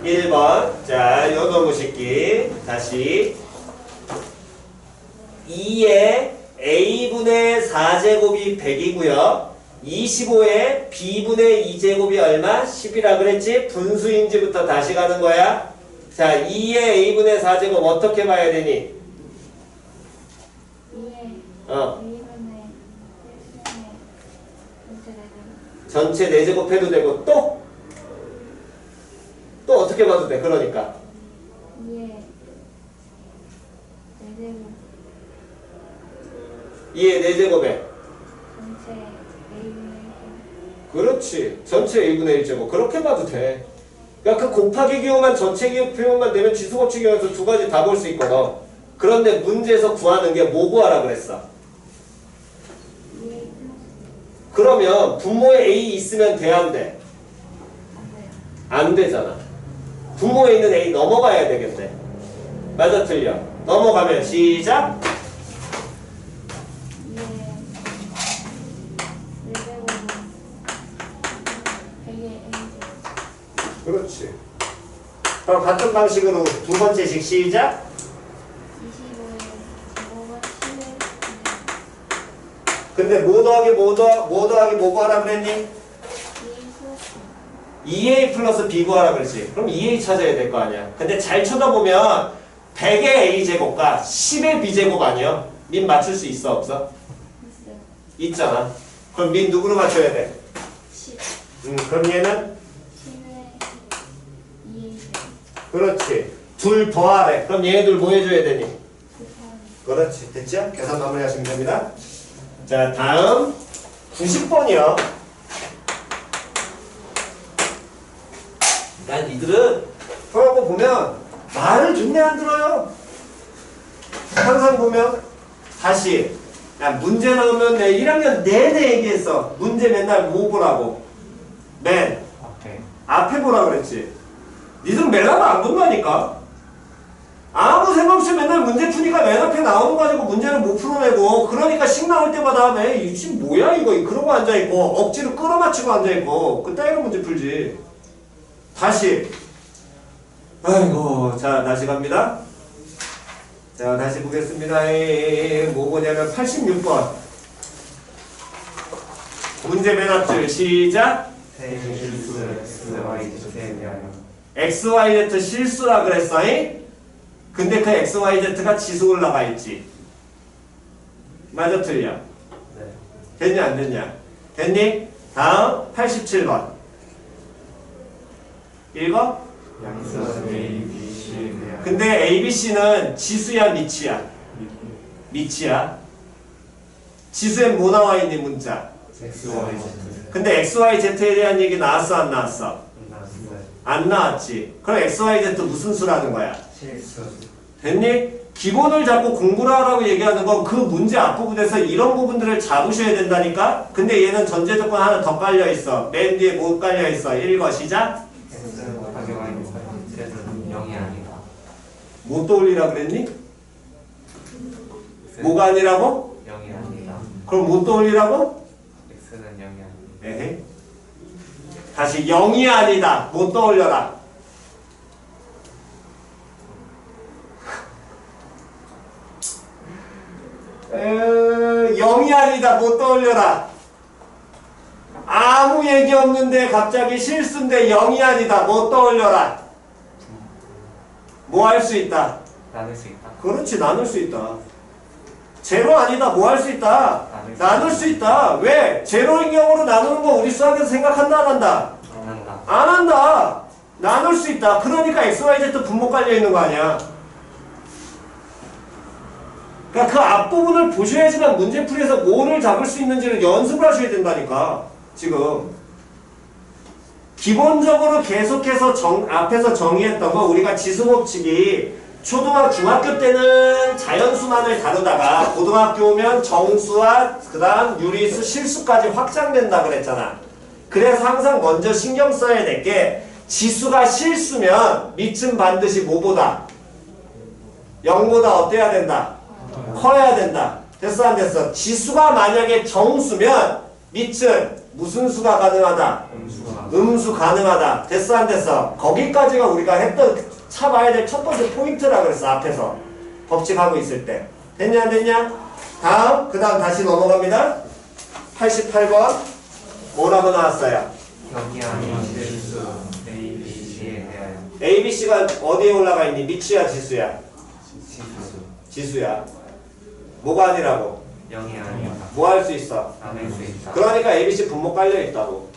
91번. 자, 요 놈의 새끼. 다시. 2의 a분의 4제곱이 100이고요. 25에 b분의 2제곱이 얼마? 10이라 그랬지? 분수인지부터 다시 가는 거야. 자, 2의 a분의 4제곱 어떻게 봐야 되니? 2에 어, 2분의 1분의 전체 내제곱. 전체 4제곱 해도 되고 또? 또 어떻게 봐도 돼? 그러니까 2에 내제곱 2의 4제곱에 전체 A분의 1제곱. 그렇지. 전체 a분의 1제곱 그렇게 봐도 돼. 그러니까 그 곱하기 기호만 전체 기호 표현만 되면 지수법칙 기호에서 두 가지 다 볼 수 있거든. 그런데 문제에서 구하는 게 뭐 구하라 그랬어? 2A 플러스 그러면 분모에 a 있으면 돼 안 돼? 안 돼요. 안 되잖아. 분모에 있는 a 넘어가야 되겠네. 맞아 틀려? 넘어가면 시작. 2에 내제곱은 100의 A제곱. 그렇지. 그럼 같은 방식으로 두 번째씩 시작. 25에 제곱은 10의 근데 뭐 더하기 뭐 더하기 뭐 구하라 그랬니? 2A 플러스 2a 플러스 b 구하라 그랬지. 그럼 2a 찾아야 될 거 아니야. 근데 잘 쳐다보면 100의 a제곱과 10의 b제곱 아니야? 민 맞출 수 있어 없어? 있어요. 있잖아. 그럼 민 누구로 맞춰야 돼? 10. 그럼 얘는? 10의 2A제곱. 그렇지. 둘 더하래. 그럼 얘네들 뭐 해줘야 되니? 곱하기 그렇지. 됐죠? 계산 마무리하시면 됩니다. 자, 다음 90번이요. 난 이들은 그러고 보면 말을 좋네 안 들어요. 항상 보면 다시 야, 문제 나오면 내 1학년 내내 얘기했어. 문제 맨날 뭐 보라고? 맨 앞에 앞에 보라 그랬지. 니들 맨날 안 본다니까. 아무 생각 없이 맨날 문제 푸니까 맨 앞에 나오는 거 가지고 문제를 못 풀어내고 그러니까 식 나올 때마다 이 지금 뭐야 이거 그러고 앉아있고 억지로 끌어맞추고 앉아있고 그따위로 문제 풀지. 다시 아이고 자 다시 갑니다. 자 다시 보겠습니다. 뭐 보냐면 86번 문제 맨 앞줄 시작. 실수 XY Z에 대하여 XYZ 실수라 그랬어. 근데 그 XYZ가 지수 올라가 있지. 맞아 틀려? 네. 됐냐 안 됐냐? 됐니? 다음 87번 읽어? 양수 A, B, C에 대하여 근데 ABC는 지수야 미치야? 미치야. 지수엔 뭐 나와 있니 문자? XY Z 근데 XYZ에 대한 얘기 나왔어 안 나왔어? 나왔어요. 안 나왔지. 그럼 XYZ 무슨 수라는 거야? 실수 됐니? 기본을 잡고 공부를 하라고 얘기하는 건 그 문제 앞부분에서 이런 부분들을 잡으셔야 된다니까? 근데 얘는 전제 조건 하나 더 깔려있어. 맨 뒤에 뭐 깔려있어? 읽어 시작. X 곱하기 Y Z는 0이 아니다. 뭐 떠올리라 그랬니? 뭐가 아니라고? 0이 아니다. 그럼 뭐 떠올리라고? X는 0이 아니다. 에헤. 다시 0이 아니다. 뭐 떠올려라. 에, 0이 아니다. 뭐 떠올려라. 아무 얘기 없는데 갑자기 실수인데 0이 아니다. 뭐 떠올려라. 뭐 할 수 있다. 나눌 수 있다. 그렇지 나눌 수 있다. 제로 아니다. 뭐 할 수 있다. 나눌 수 있다. 왜? 제로인 경우로 나누는 거 우리 수학에서 생각한다 안 한다? 안 한다. 안 한다. 나눌 수 있다. 그러니까 XYZ 분모 깔려 있는 거 아니야. 그러니까 그 앞부분을 보셔야지만 문제풀이에서 뭐를 잡을 수 있는지를 연습을 하셔야 된다니까. 지금 기본적으로 계속해서 앞에서 정의했던 거 우리가 지수법칙이 초등학교 중학교 때는 자연수만을 다루다가 고등학교 오면 정수와 그 다음 유리수 실수까지 확장된다 그랬잖아. 그래서 항상 먼저 신경 써야 될 게 지수가 실수면 밑은 반드시 뭐보다? 0보다 어때야 된다? 커야 된다. 됐어 안 됐어? 지수가 만약에 정수면 밑은 무슨 수가 가능하다? 음수 가능하다. 됐어 안 됐어? 거기까지가 우리가 했던 차봐야 될 첫 번째 포인트라 그랬어. 앞에서 법칙하고 있을 때. 됐냐 안 됐냐? 다음 그 다음 다시 넘어갑니다. 88번 뭐라고 나왔어요? 영이 아닌 실수 A, B, C에 대하여 ABC가 어디에 올라가 있니? 미치야 지수야? 지수 지수야. 뭐가 아니라고? 영이 아니다. 뭐 할 수 있어? 안할 수 있다. 그러니까 ABC 분모 깔려 있다고.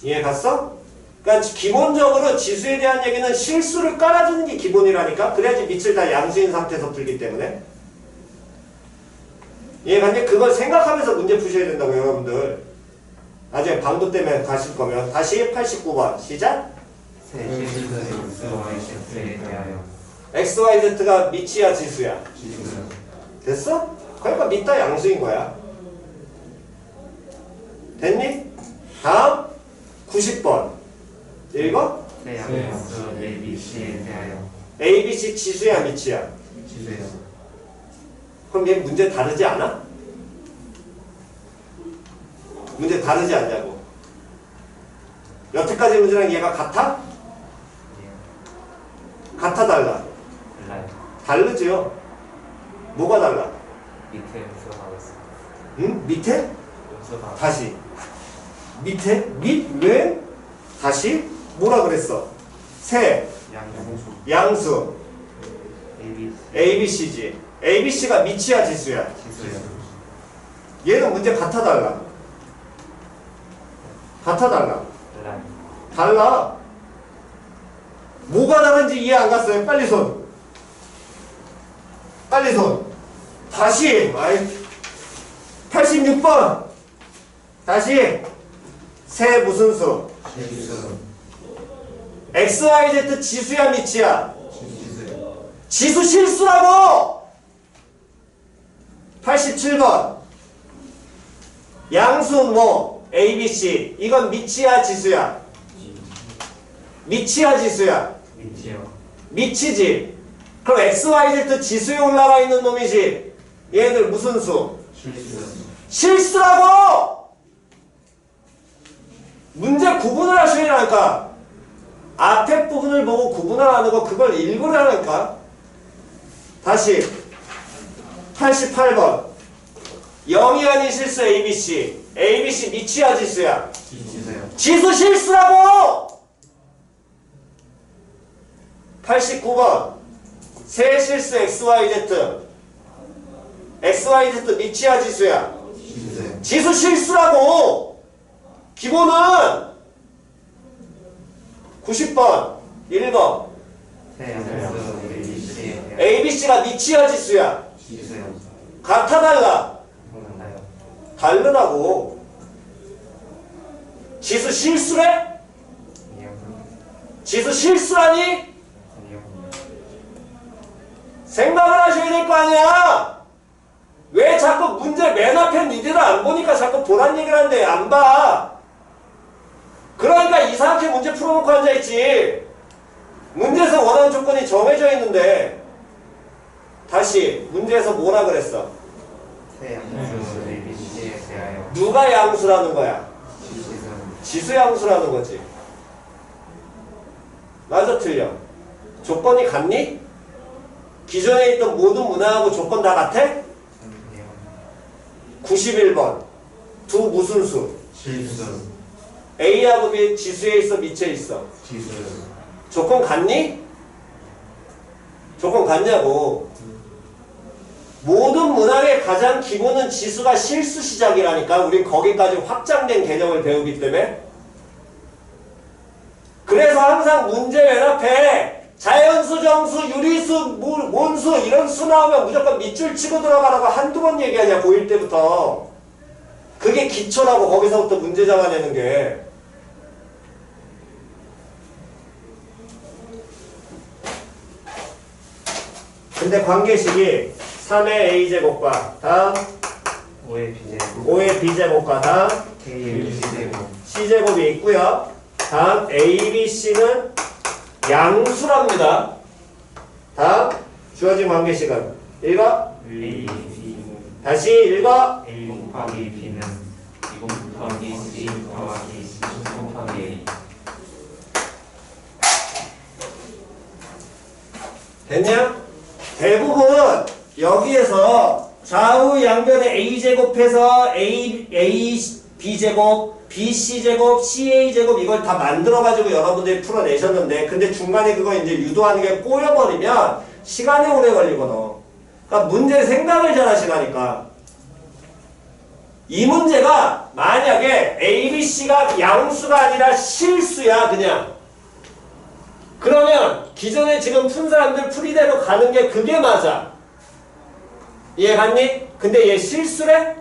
이해 갔어? 그러니까 기본적으로 지수에 대한 얘기는 실수를 깔아주는 게 기본이라니까. 그래야지 밑을 다 양수인 상태에서 풀기 때문에. 이해 갔니? 그걸 생각하면서 문제 푸셔야 된다고 여러분들. 나중에 방도 때문에 가실 거면. 다시 89번 시작. 새 실수 X, Y, Z에 대하여 XYZ가 밑이야 지수야? 지수 됐어? 그러니까 밑다 양수인 거야. 됐니? 다음 90번 읽어? 새 양수 A, B, C에 대하여 ABC 지수야 밑이야? 지수요. 그럼 얘 문제 다르지 않아? 문제 다르지 않냐고. 여태까지 문제랑 얘가 같아? 같아 달라? 달라요. 다르지요. 뭐가 달라? 밑에 음수가 있어. 응? 밑에? 음수가 다시 밑에? 밑? 왜? 다시? 뭐라 그랬어? 세 양수 양수 A, B, ABC지. ABC가 밑이야 지수야? 지수요. 얘는 문제 같아 달라? 같아 달라? 달라요. 달라. 뭐가 다른지 이해 안 갔어요? 빨리 손. 빨리 손. 다시. 86번. 다시. 세 무슨 수? 지수 XYZ 지수야 밑이야? 지수요. 지수 실수라고! 87번. 양수 뭐? ABC. 이건 밑이야 지수야? 밑이야 지수야? 밑이요. 밑이지. 그럼 XYZ 지수에 올라가 있는 놈이지. 얘들 무슨 수? 실수 실수라고! 문제 구분을 하시라니까. 앞에 부분을 보고 구분을 하는 거 그걸 읽으라니까. 다시 88번 0이 아닌 실수 ABC. ABC 밑이야 지수야? 지수요. 지수 실수라고! 89번 세 실수 XYZ. XYZ 밑이야 지수야? 지수요. 지수 실수라고! 기본은 90번 1번 새 양수 A, B, C에 대하여 ABC가 밑이야 지수야? 지수요. 같아 달라? 달라요. 다르다고. 지수 실수래? 아니요. 지수 실수라니? 아니요. 생각을 하셔야 될 거 아니야. 왜 자꾸 문제 맨 앞에 니들을 안 보니까 자꾸 보란 얘기를 하는데 안 봐. 그러니까 이상하게 문제 풀어놓고 앉아있지. 문제에서 원하는 조건이 정해져 있는데. 다시 문제에서 뭐라 그랬어? 새 양수 A, B, C에 대하여 누가 양수라는 거야? 지수 지수 양수라는 거지. 맞아 틀려? 조건이 같니? 기존에 있던 모든 문항하고 조건 다 같아? 아니요. 91번 두 무슨 수? 실수 A하고 B 지수에 있어 밑에 있어? 지수 조건 같니? 조건 같냐고. 모든 문항의 가장 기본은 지수가 실수 시작이라니까. 우린 거기까지 확장된 개념을 배우기 때문에. 그래서 항상 문제 맨 앞에 자연수, 정수, 유리수, 몬수 이런 수 나오면 무조건 밑줄 치고 들어가라고 한두 번 얘기하냐 고1 때부터. 그게 기초라고. 거기서부터 문제 잡아내는 게. 근데 관계식이 3의 a제곱과 다음 5의 B제곱 5의 b제곱과 다음 K의 B제곱 c제곱이 있고요. 다음 a, b, c는 양수랍니다. 다음 주어진 관계식은 읽어. A, B 다시 읽어. A 곱하기 B는 2 곱하기 C 더하기 2 곱하기 A 됐냐? 대부분 여기에서 좌우 양변에 a제곱해서 b제곱, bc제곱, ca제곱 이걸 다 만들어가지고 여러분들이 풀어내셨는데 근데 중간에 그거 이제 유도하는 게 꼬여버리면 시간이 오래 걸리거든. 그러니까 문제 생각을 잘 하시라니까. 이 문제가 만약에 a, b, c가 양수가 아니라 실수야 그냥. 그러면 기존에 지금 푼 사람들 풀이대로 가는 게 그게 맞아. 이해갔니? 근데 얘 실수래?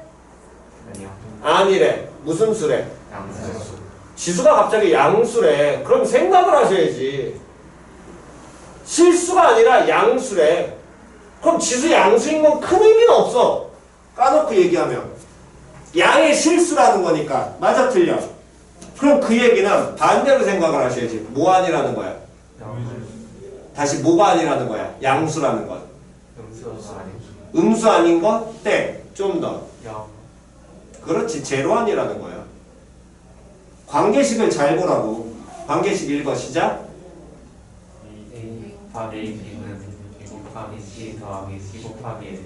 아니요 아니래. 무슨 수래? 양수 지수가 갑자기 양수래. 그럼 생각을 하셔야지. 실수가 아니라 양수래. 그럼 지수 양수인 건 큰 의미는 없어. 까놓고 얘기하면. 양의 실수라는 거니까. 맞아 틀려? 그럼 그 얘기는 반대로 생각을 하셔야지. 뭐 아니라는 거야? 다시 뭐가 아니라는 거야? 양수라는 건. 음수가 아니고 음수 아닌 거? 땡. 좀 더. 0 그렇지. 제로 아니라는 거야. 관계식을 잘 보라고. 관계식 읽어. 시작. A 곱하기 B는 2 곱하기 C 더하기 C 곱하기 A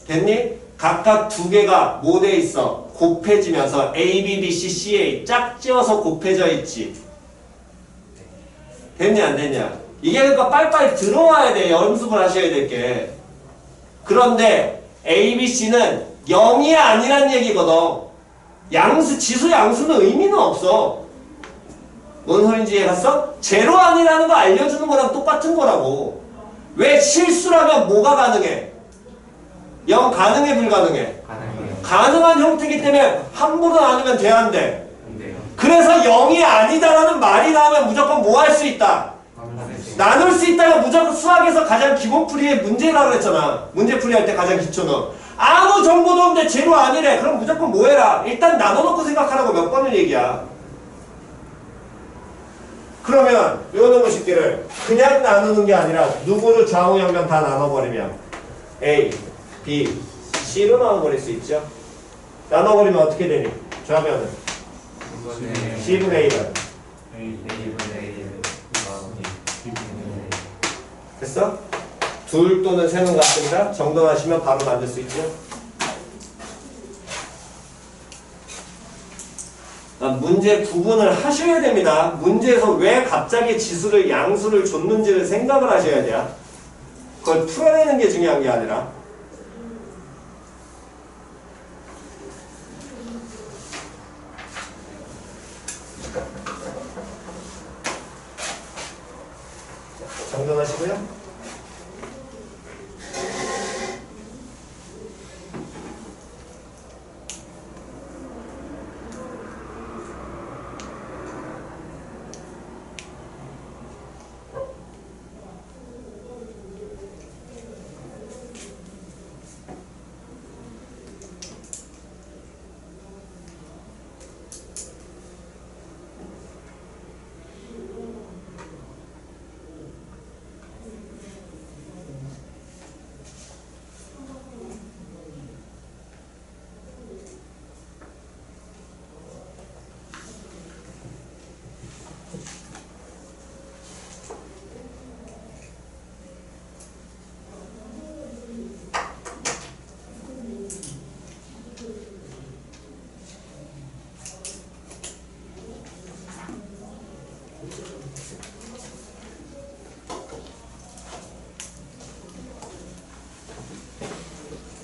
됐니? 각각 두 개가 뭐 돼 있어? 곱해지면서 A, B, B, C, C, A 짝지어서 곱해져 있지. 됐냐 안 됐냐? 이게 그러니까 빨리빨리 들어와야 돼. 연습을 하셔야 될 게. 그런데 A, B, C는 0이 아니란 얘기거든. 양수, 지수 양수는 의미는 없어. 뭔 소린지 이해갔어? 제로 아니라는 거 알려주는 거랑 똑같은 거라고. 왜 실수라면 뭐가 가능해? 0 가능해 불가능해? 가능해요 가능한 형태이기 때문에 함부로 나누면 돼 안 돼? 근데요 그래서 0이 아니다라는 말이 나오면 무조건 뭐 할 수 있다? 나눌 수 있다가 무조건 수학에서 가장 기본 풀이의 문제라고 그랬잖아. 문제 풀이할 때 가장 기초는. 아무 정보도 없는데 제로 아니래. 그럼 무조건 뭐 해라? 일단 나눠놓고 생각하라고 몇 번을 얘기야. 그러면 요 놈의 식기를 그냥 나누는 게 아니라 누구를 좌우 양변 다 나눠버리면 A, B, C로 나눠버릴 수 있죠. 나눠버리면 어떻게 되니? 좌변은 C분의 1은 A분의 1 됐어? 둘 또는 세는 같습니다. 정돈하시면 바로 만들 수 있죠. 문제 구분을 하셔야 됩니다. 문제에서 왜 갑자기 지수를 양수를 줬는지를 생각을 하셔야 돼요. 그걸 풀어내는 게 중요한 게 아니라. 정돈하시고요.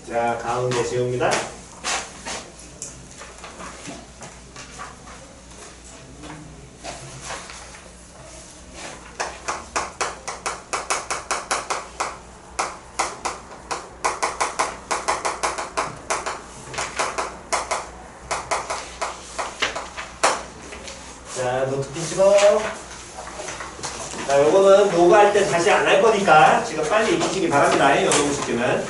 자, 가운데 지웁니다. 자, 노트 피시고. 자, 자, 요거는 노가 할 때 다시 안 할 거니까 지금 빨리 익히시기 바랍니다. 요놈 시키는.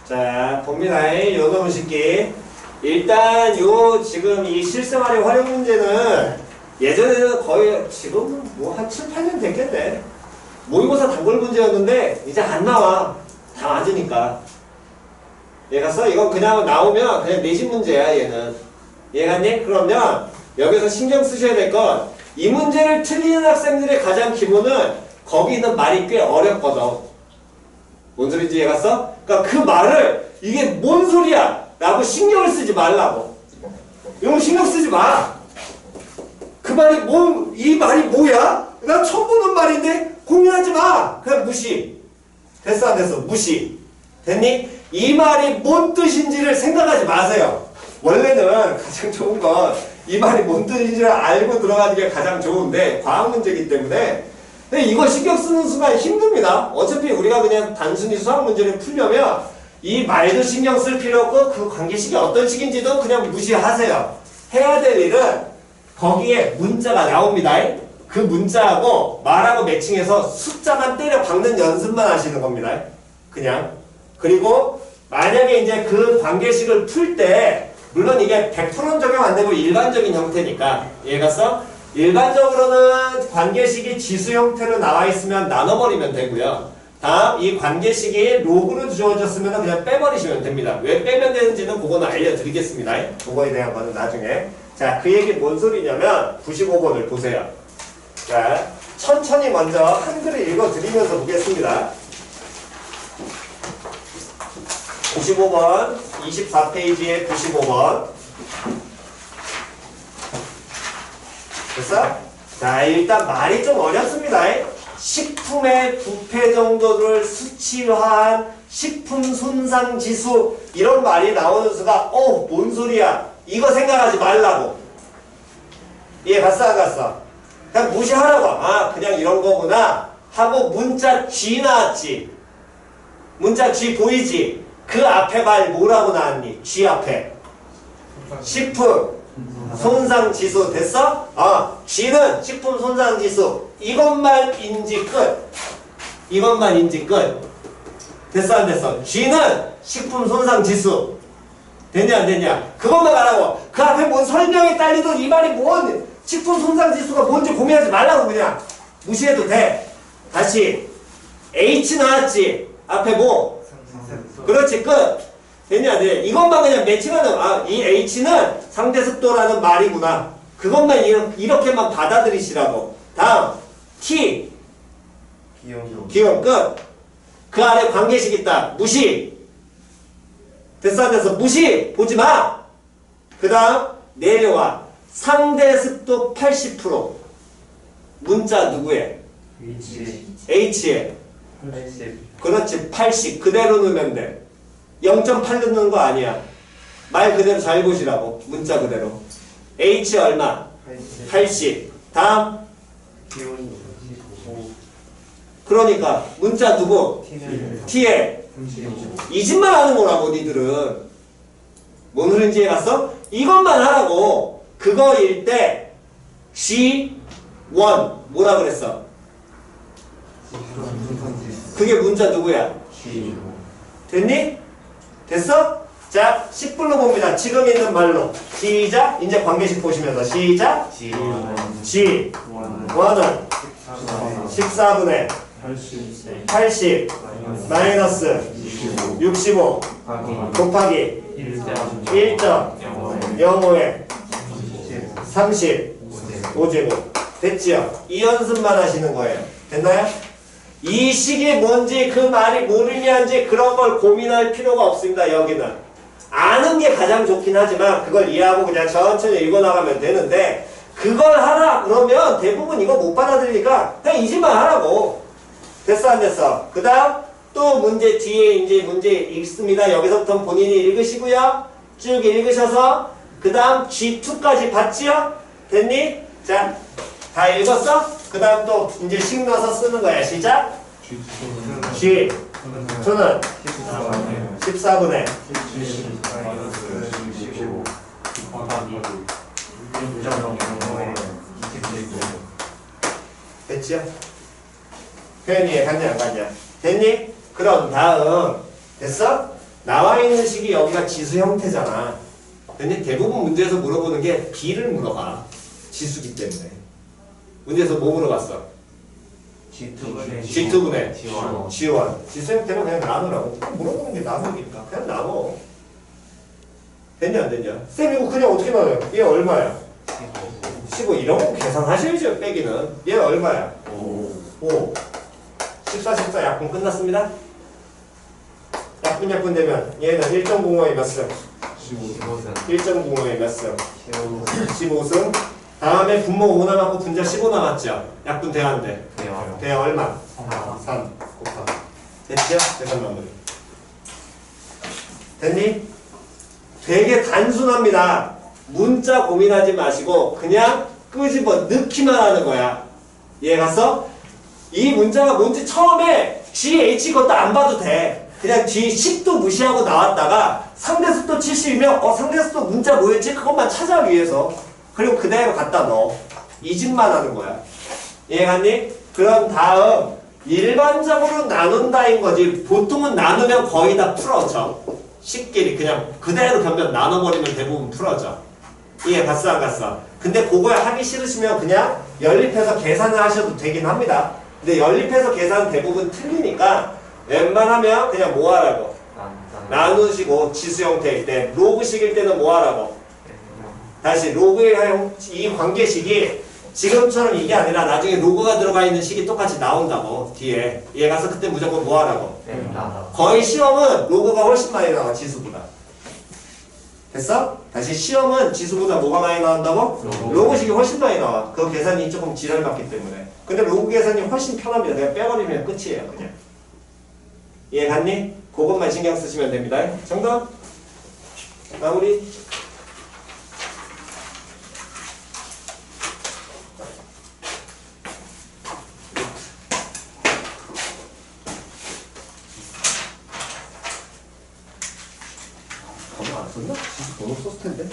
자, 봅니다. 요놈 식기. 일단 요 지금 이 실생활의 활용 문제는 예전에는 거의 지금 뭐 한 7, 8년 됐겠네. 모의고사 단골 문제였는데 이제 안 나와. 다 맞으니까. 얘가서 이건 그냥 나오면 그냥 내신 문제야 얘는. 이해갔니? 그러면 여기서 신경 쓰셔야 될 건 이 문제를 틀리는 학생들의 가장 기본은 거기 있는 말이 꽤 어렵거든. 뭔 소리인지 이해갔어? 그러니까 그 말을 이게 뭔 소리야? 라고 신경을 쓰지 말라고. 이거 신경 쓰지 마. 그 말이 이 말이 뭐야? 나 처음 보는 말인데 고민하지 마. 그냥 무시. 됐어 안 됐어? 무시. 됐니? 이 말이 뭔 뜻인지를 생각하지 마세요. 원래는 가장 좋은 건 이 말이 뭔 뜻인지를 알고 들어가는 게 가장 좋은데 과학 문제이기 때문에 근데 이거 신경 쓰는 순간 힘듭니다. 어차피 우리가 그냥 단순히 수학 문제를 풀려면 이 말도 신경 쓸 필요 없고 그 관계식이 어떤 식인지도 그냥 무시하세요. 해야 될 일은 거기에 문자가 나옵니다. 그 문자하고 말하고 매칭해서 숫자만 때려 박는 연습만 하시는 겁니다. 그냥. 그리고 만약에 이제 그 관계식을 풀 때 물론 이게 100% 적용 안 되고 일반적인 형태니까 이해갔어? 일반적으로는 관계식이 지수 형태로 나와 있으면 나눠버리면 되고요. 다음 이 관계식이 로그로 주어졌으면 그냥 빼버리시면 됩니다. 왜 빼면 되는지는 그거는 알려드리겠습니다. 그거에 대한 거는 나중에. 자, 그 얘기 뭔 소리냐면 95번을 보세요. 자, 천천히 먼저 한글을 읽어드리면서 보겠습니다. 95번 24페이지에 95번 됐어? 자, 일단 말이 좀 어렵습니다. 식품의 부패 정도를 수치화한 식품 손상 지수 이런 말이 나오는 수가 뭔 소리야? 이거 생각하지 말라고. 이해 갔어 안 갔어? 그냥 무시하라고. 그냥 이런 거구나 하고 문자 G 나왔지. 문자 G 보이지? 그 앞에 말 뭐라고 나왔니? G 앞에 식품 손상지수 됐어? G는 식품 손상지수. 이것만 인지 끝. 이것만 인지 끝. 됐어 안 됐어? G는 식품 손상지수. 됐냐 안 됐냐? 그것만 알아고. 그 앞에 뭔 설명이 딸리던 이 말이 뭔 식품 손상지수가 뭔지 고민하지 말라고 그냥. 무시해도 돼. 다시 H 나왔지? 앞에 뭐? 그렇지 끝. 됐냐 안 됐냐? 이것만 그냥 매칭하는 이 H는 상대습도라는 말이구나. 그것만 이렇게만 받아들이시라고. 다음 T 기온 끝. 그 아래 관계식 있다. 무시. 됐어 안 됐어? 무시. 보지마. 그 다음 내려와. 상대습도 80%. 문자 누구의? H의. 80 그렇지 80 그대로 넣으면 돼. 0.8 넣는 거 아니야. 말 그대로 잘 보시라고. 문자 그대로. H 얼마? 80. 다음 그러니까 문자 누구? T에 이 집만 하는 거라고 니들은. 뭔 흐른지 해갔어? 이것만 하라고. 그거일 때 G1 뭐라 그랬어? 그게 문자 누구야? 됐니? 됐어? 자 10분로 봅니다. 지금 있는 말로 시작. 이제 관계식 보시면서 시작. G 1은 14분의 80 마이너스 65 곱하기 1.05에 35제곱. 됐지요? 이 연습만 하시는 거예요. 됐나요? 이 식이 뭔지 그 말이 뭘 의미하는지 그런 걸 고민할 필요가 없습니다. 여기는 아는 게 가장 좋긴 하지만 그걸 이해하고 그냥 천천히 읽어나가면 되는데 그걸 하라 그러면 대부분 이거 못 받아들이니까 그냥 이지만 하라고. 됐어 안 됐어? 그 다음 또 문제 뒤에 이제 문제 읽습니다. 여기서부터 본인이 읽으시고요. 쭉 읽으셔서 그 다음 G2까지 봤지요? 됐니? 자, 다 읽었어? 그 다음 또 이제 식 넣어서 쓰는 거야. 시작. G 2는 14분의 됐지요? 표현이 이해갔냐 안 갔냐? 됐니? 그럼 다음 됐어? 나와 있는 식이 여기가 지수 형태잖아. 근데 대부분 문제에서 물어보는 게 B를 물어봐. 지수기 때문에. 문제에서 뭐 물어봤어? G2분의 G1. 지수 형태는 그냥 나누라고. 물어보는 게 나누니까 그냥 나눠. 됐냐 안 됐냐? 쌤 이거 그냥 어떻게 나눠요? 얘 얼마야? 15. 이런 거 계산하셔야죠. 빼기는. 얘 얼마야? 5. 14 약분 끝났습니다. 약분 되면 얘는 1.05에 몇 승? 1.05에 몇 승? 15승. 다음에 분모 5 남았고 분자 15 남았죠? 약분 돼야 안 돼? 돼야 얼마? 3 곱하기. 됐죠? 계산 마무리. 됐니? 되게 단순합니다. 문자 고민하지 마시고 그냥 끄집어 넣기만 하는 거야. 이해 갔어? 이 문자가 뭔지 처음에 GH 것도 안 봐도 돼. 그냥 뒤 10도 무시하고 나왔다가 상대수도 70이면 상대수도 문자 뭐였지? 그것만 찾아 위해서. 그리고 그대로 갖다 넣어. 이 집만 하는 거야. 이해 갔니? 그럼 다음 일반적으로 나눈다인 거지. 보통은 나누면 거의 다 풀어져. 식끼리 그냥 그대로 변변 나눠버리면 대부분 풀어져. 이해 갔어 안 갔어? 근데 그거에 하기 싫으시면 그냥 연립해서 계산을 하셔도 되긴 합니다. 근데 연립해서 계산 대부분 틀리니까 웬만하면 그냥 뭐 하라고? 나누시고 지수 형태일 때 로그식일 때는 뭐 하라고? 다시 로그의 이 관계식이 지금처럼 이게 아니라 나중에 로그가 들어가 있는 식이 똑같이 나온다고 뒤에. 얘 가서 그때 무조건 뭐 하라고? 거의 시험은 로그가 훨씬 많이 나와 지수보다. 됐어? 다시 시험은 지수보다 뭐가 많이 나온다고? 로그식이 훨씬 많이 나와. 그 계산이 조금 지랄받기 때문에. 근데 로그 계산이 훨씬 편합니다. 그냥 빼버리면 끝이에요 그냥. 이해 갔니? 그것만 신경 쓰시면 됩니다. 정답 마무리. 번호 안 썼나? 번호 썼을 텐데.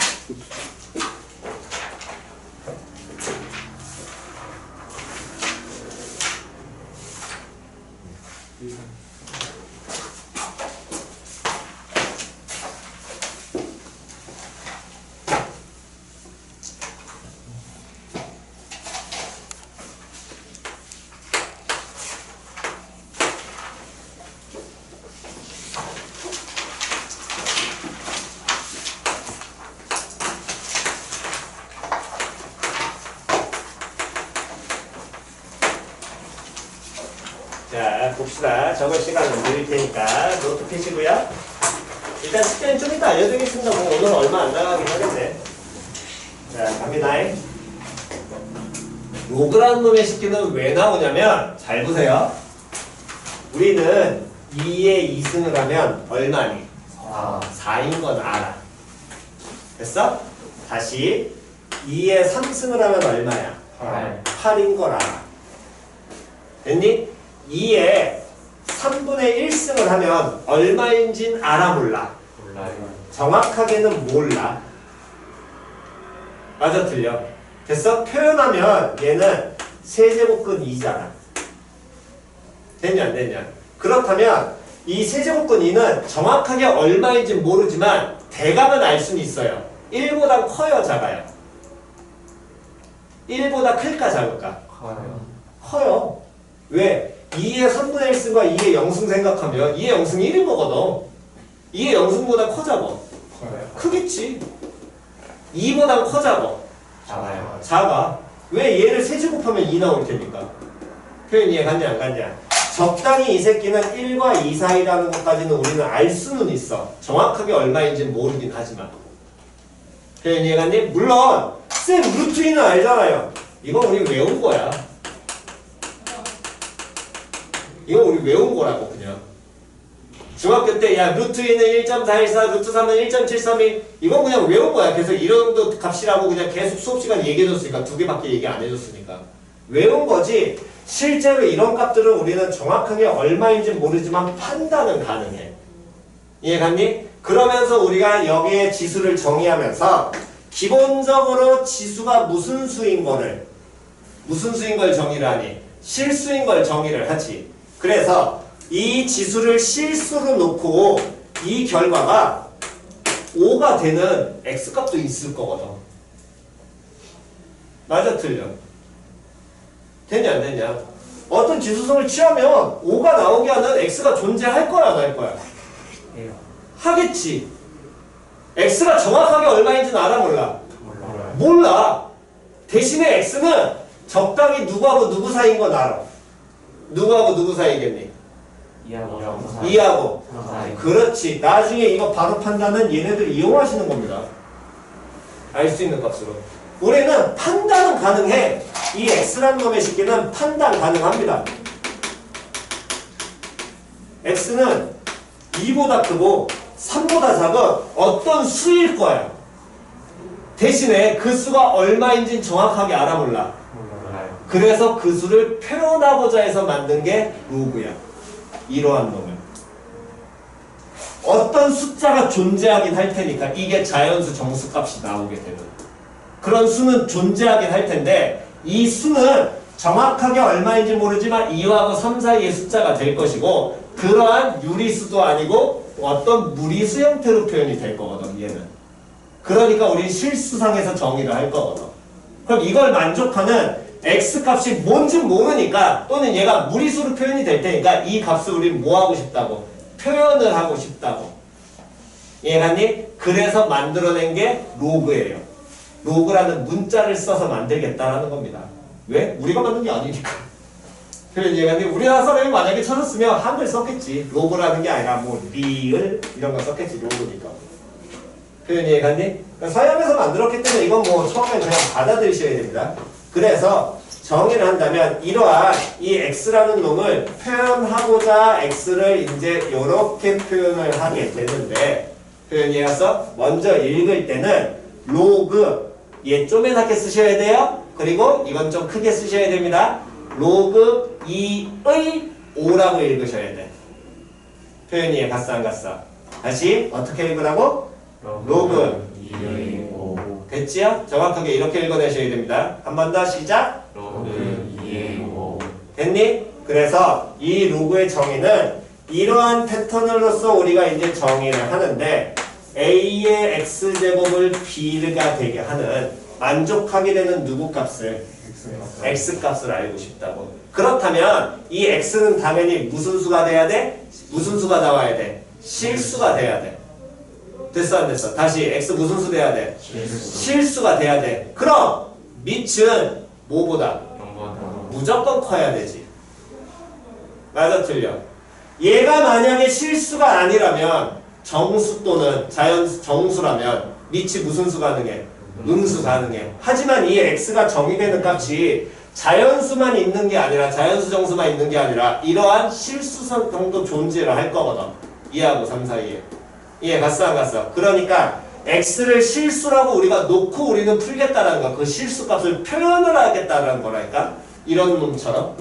봅시다. 적을 시간은 드릴 테니까 노트 피시고요. 일단 숙제는 좀 이따 알려드리겠습니다. 뭐 오늘 얼마 안 나가긴 하겠네. 자, 갑니다. 로그라는 놈의 식기는 왜 나오냐면 잘 보세요. 우리는 2에 2승을 하면 얼마니? 4인 건 알아. 됐어? 다시 2에 3승을 하면 얼마야? 8인 걸 알아. 됐니? 2에 3분의 1승을 하면 얼마인진 알아 몰라? 몰라요. 정확하게는 몰라. 맞아 틀려? 됐어? 표현하면 얘는 세제곱근 2잖아. 됐냐 안 됐냐? 그렇다면 이 세제곱근 2는 정확하게 얼마인지 모르지만 대각은 알 수는 있어요. 1보다 커요 작아요? 1보다 클까 작을까? 커요. 커요. 왜? 2의 3분의 1승과 2의 0승 생각하면 2의 0승이 1인 거거든. 2의 0승보다 커 작아? 커요. 크겠지. 2보다 커 작아? 작아요. 작아. 왜? 얘를 세제곱하면 2 나올 테니까. 표현 이해 갔냐 안 갔냐? 적당히 이 새끼는 1과 2 사이라는 것까지는 우리는 알 수는 있어. 정확하게 얼마인지는 모르긴 하지만. 표현 이해 갔니? 물론 쌤 루트 2는 알잖아요. 이건 우리 외운 거야. 이거 우리 외운 거라고 그냥. 중학교 때 야 루트 2는 1.414 루트 3은 1.732 이건 그냥 외운 거야. 그래서 이런 거 값이라고 그냥 계속 수업 시간 얘기해줬으니까 2개밖에 얘기 안 해줬으니까 외운 거지. 실제로 이런 값들은 우리는 정확하게 얼마인지 모르지만 판단은 가능해. 이해갔니? 그러면서 우리가 여기에 지수를 정의하면서 기본적으로 지수가 무슨 수인 걸 정의를 하니? 실수인 걸 정의를 하지. 그래서 이 지수를 실수로 놓고 이 결과가 5가 되는 x값도 있을 거거든. 맞아 틀려? 되냐 안 되냐? 어떤 지수성을 취하면 5가 나오게 하는 x가 존재할 거야 안 할 거야? 해요. 하겠지. x가 정확하게 얼마인지는 알아 몰라? 몰라요. 몰라. 대신에 x는 적당히 누구하고 누구 사이인 건 알아. 누구하고 누구 사이겠니? 2하고 2하고. 3 사이. 그렇지. 나중에 이거 바로 판단은 얘네들 이용하시는 겁니다. 알 수 있는 값으로. 우리는 판단은 가능해. 이 x라는 놈의 식기는 판단 가능합니다. x는 2보다 크고 3보다 작은 어떤 수일 거야. 대신에 그 수가 얼마인지는 정확하게 알아 몰라. 몰라요. 그래서 그 수를 표현하고자 해서 만든 게 로그야. 이러한 놈은. 어떤 숫자가 존재하긴 할 테니까 이게 자연수 정수값이 나오게 되는 그런 수는 존재하긴 할 텐데 이 수는 정확하게 얼마인지 모르지만 2하고 3 사이의 숫자가 될 것이고 그러한 유리수도 아니고 어떤 무리수 형태로 표현이 될 거거든 얘는. 그러니까 우리 실수상에서 정의를 할 거거든. 그럼 이걸 만족하는 x값이 뭔지 모르니까 또는 얘가 무리수로 표현이 될 테니까 이 값을 우리는 뭐 하고 싶다고? 표현을 하고 싶다고. 이해갔니? 그래서 만들어낸 게 로그예요. 로그라는 문자를 써서 만들겠다라는 겁니다. 왜? 우리가 만든 게 아니니까. 표현 이해갔니? 우리나라 사람이 만약에 찾았으면 한글 썼겠지. 로그라는 게 아니라 뭐 리을 이런 거 썼겠지. 로그니까. 표현 이해갔니? 그러니까 서양에서 만들었기 때문에 이건 뭐 처음에 그냥 받아들이셔야 됩니다. 그래서 정의를 한다면 이러한 이 x라는 놈을 표현하고자 x를 이제 이렇게 표현을 하게 되는데 표현 이해갔어? 먼저 읽을 때는 로그 얘 쪼매나게 쓰셔야 돼요. 그리고 이건 좀 크게 쓰셔야 됩니다. 로그 2의 5라고 읽으셔야 돼. 표현 이해 갔어 안 갔어? 다시 어떻게 읽으라고? 로그 2의 5. 됐지요? 정확하게 이렇게 읽어내셔야 됩니다. 한 번 더 시작. 로그 2의 5. 됐니? 그래서 이 로그의 정의는 이러한 패턴으로서 우리가 이제 정의를 하는데 a의 x제곱을 b가 되게 하는 만족하게 되는 누구 값을? x값을 알고 싶다고. 그렇다면 이 x는 당연히 무슨 수가 돼야 돼? 무슨 수가 나와야 돼? 실수가 돼야 돼. 됐어 안 됐어? 다시 x 무슨 수 돼야 돼? 실수가 돼야 돼. 그럼 밑은 뭐보다? 0보다 무조건 커야 되지. 맞아 틀려? 얘가 만약에 실수가 아니라면 정수 또는 정수라면 밑이 무슨 수 가능해? 음수 가능해. 하지만 이 x가 정의되는 값이 자연수만 있는 게 아니라 자연수 정수만 있는 게 아니라 이러한 실수성도 존재를 할 거거든. 2하고 3 사이에. 이해 갔어 안 갔어? 그러니까 x를 실수라고 우리가 놓고 우리는 풀겠다라는 거. 그 실수값을 표현을 하겠다라는 거라니까. 이런 놈처럼.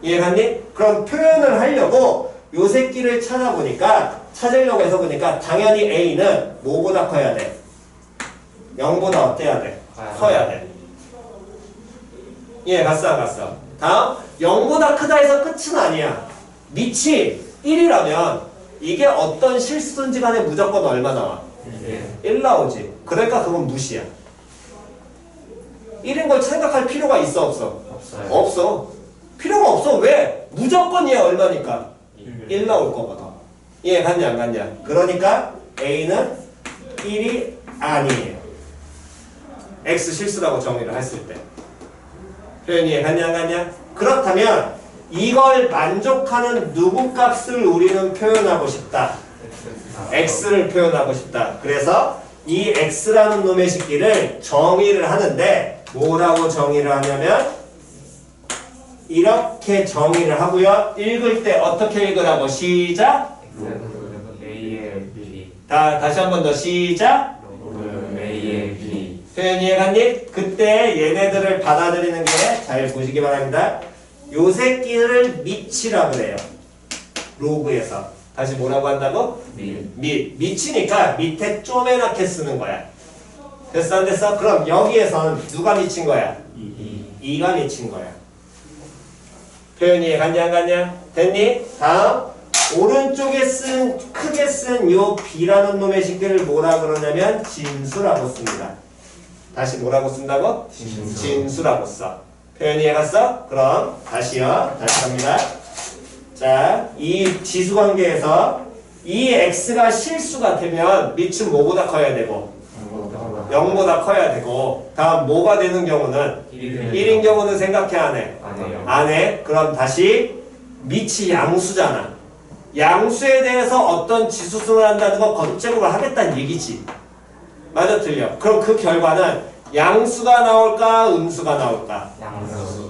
이해 갔니? 그럼 표현을 하려고 요 새끼를 찾으려고 해서 보니까 당연히 a는 뭐보다 커야 돼? 0보다 어때야 돼? 커야 돼. 예, 갔어, 안 갔어? 다음, 0보다 크다 해서 끝은 아니야. 밑이 1이라면 이게 어떤 실수든지 간에 무조건 얼마 나와? 1 나오지. 그러니까 그건 무시야. 1인 걸 생각할 필요가 있어, 없어? 없어요. 없어. 필요가 없어. 왜? 무조건 얘 얼마니까? 1 나올 거거든. 예, 갔냐, 안 갔냐? 그러니까 A는 1이 아니에요. X 실수라고 정의를 했을 때. 표현이 갔냐, 안 갔냐? 그렇다면 이걸 만족하는 누구 값을 우리는 표현하고 싶다. X를 표현하고 싶다. 그래서 이 X라는 놈의 식기를 정의를 하는데 뭐라고 정의를 하냐면 이렇게 정의를 하고요. 읽을 때 어떻게 읽으라고? 시작. A의 B. 다시 한 번 더 시작. A의 B. 표현 이해갔니? 그때 얘네들을 받아들이는 게 잘 보시기 바랍니다. 요 새끼를 밑이라 그래요. 로그에서. 다시 뭐라고 한다고? 밑이니까 밑에 쪼매맣게 쓰는 거야. 됐어 안 됐어? 그럼 여기에선 누가 미친 거야? 2가 미친 거야. 표현 이해갔냐 안 갔냐? 됐니? 다음 오른쪽에 크게 쓴 요 B라는 놈의 식기를 뭐라 그러냐면 진수라고 씁니다. 다시 뭐라고 쓴다고? 진수라고 써. 표현 이해갔어? 그럼 다시요. 다시 갑니다. 자, 이 지수관계에서 이 x가 실수가 되면 밑은 뭐보다 커야 되고 0보다 커야 되고 다음 뭐가 되는 경우는 1인 경우는 생각해 안 해? 안 해. 그럼 다시 밑이 양수잖아. 양수에 대해서 어떤 지수승을 한다는 거 거듭제곱을 하겠다는 얘기지. 맞아 틀려? 그럼 그 결과는 양수가 나올까 음수가 나올까?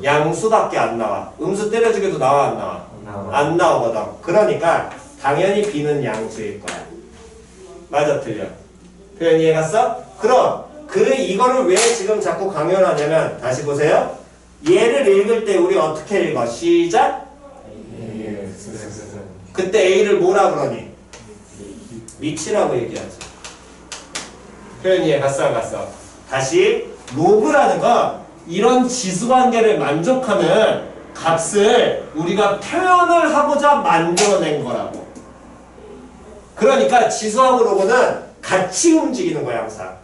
양수밖에 안 나와. 음수 때려주기도 나와 안 나와? 안 나오거든. 그러니까 당연히 B는 양수일 거야. 맞아 틀려? 표현 이해갔어? 그럼 이거를 왜 지금 자꾸 강요를 하냐면 다시 보세요. 얘를 읽을 때 우리 어떻게 읽어? 시작. 그때 A를 뭐라 그러니? 밑이라고 얘기하지. 표현 이해갔어? 안 갔어? 다시 로그라는 건 이런 지수관계를 만족하는 값을 우리가 표현을 하고자 만들어낸 거라고. 그러니까 지수하고 로그는 같이 움직이는 거야 항상.